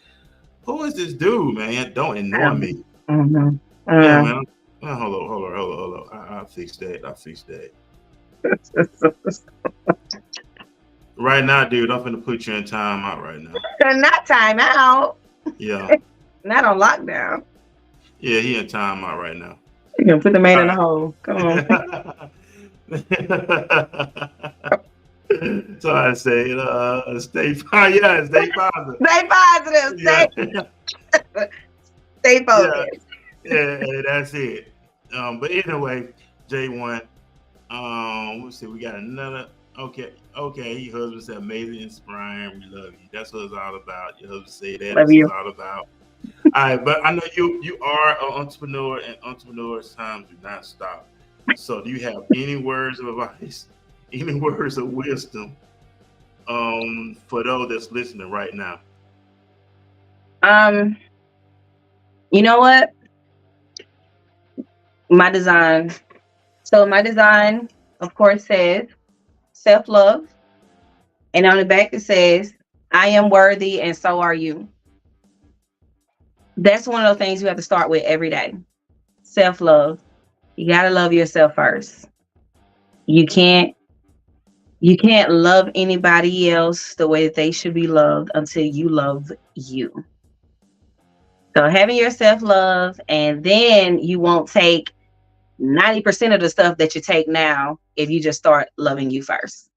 Who is this dude, man? Don't ignore me. Mm-hmm. Yeah, man. Hold on. I'll fix that. Right now, dude, I'm finna put you in timeout right now. Not timeout. Yeah. Not on lockdown. Yeah, he in timeout right now. You can put the man in the hole. Come on. So I say, stay positive. Stay positive. Stay focused. Yeah, that's it. But anyway, J1, let's see, we got another. Okay. Your husband said amazing, inspiring. We love you. That's what it's all about. Your husband said that. That's what it's all about. All right, but I know you are an entrepreneur, and entrepreneurs' times do not stop. So, do you have any words of advice, any words of wisdom, for those that's listening right now? You know what? My design. So my design, of course, says self-love, and on the back it says, "I am worthy, and so are you." That's one of the things you have to start with every day. Self-love. You gotta love yourself first. You can't love anybody else the way that they should be loved until you love you. So having your self-love, and then you won't take 90% of the stuff that you take now if you just start loving you first.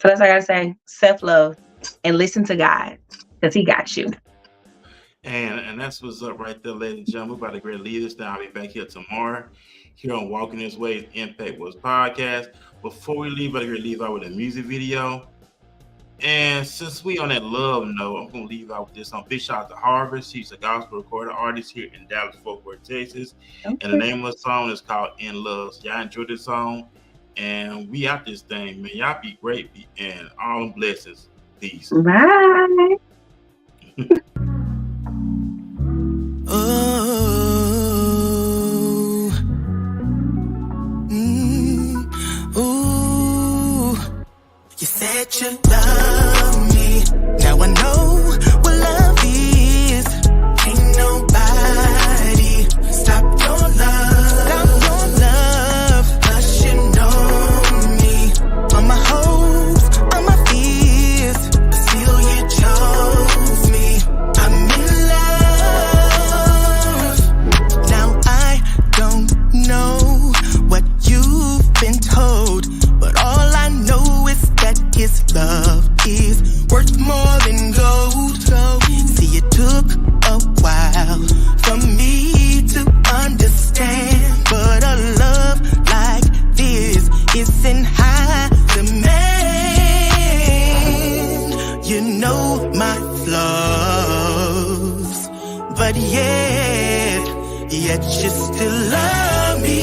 So that's what I gotta say. Self-love, and listen to God, because He got you. And that's what's up right there, ladies and gentlemen. We're about to great leaders. Now I'll be back here tomorrow here on Walking This Way Impact Wars podcast. Before we leave out here, leave out with a music video. And since we on that love note, I'm gonna leave out with this on big shout out to Harvest. She's a gospel recording artist here in Dallas, Fort Worth, Texas. Okay. And the name of the song is called In Love. So y'all enjoy this song. And we out this thing, man. Y'all be great and all them blessings. Peace. Bye. You said you love me. Now I know what love is. Ain't nobody stop your love. Stop your love. 'Cause you know me. On my hopes, on my fears, but still you chose me. I'm in love. Now I don't know what you've been told, but all I know is that His love is worth more than gold. See, it took a while for me to understand, but a love like this isn't high demand. You know my flaws, but yet you still love me.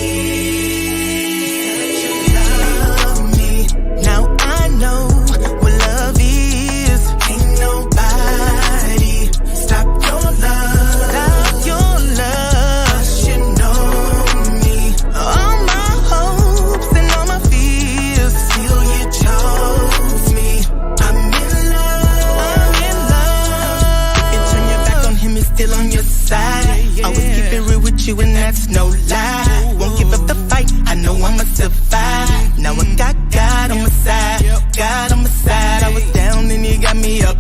And that's no lie. Won't give up the fight. I know I'ma survive. Now I got God on my side. God on my side. I was down and He got me up.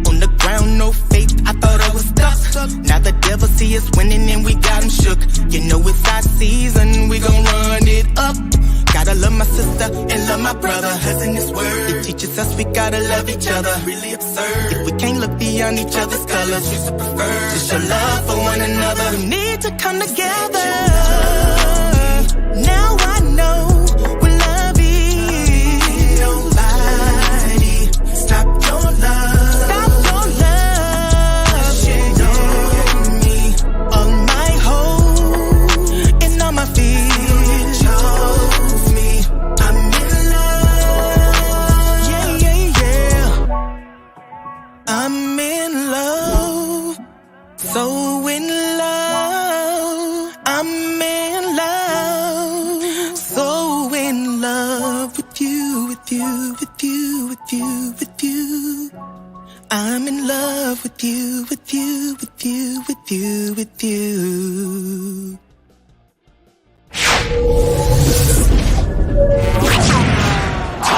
On the ground, no faith. I thought I was stuck. Now the devil see us winning and we got him shook. You know it's our season. We gon' run it up. Gotta love my sister and love my brother. Cause in this word, it teaches us we gotta love each other. Really absurd. If we can't look beyond each other's colors, we should prefer to show love for one another. We need to come together. Now I know what love is. Nobody stop your love. Stop your love. You know me. All my hope and all my fears. I'm in love, so in love. I'm in love, so in love with you, with you, with you, with you, with you. I'm in love with you, with you, with you, with you, with you.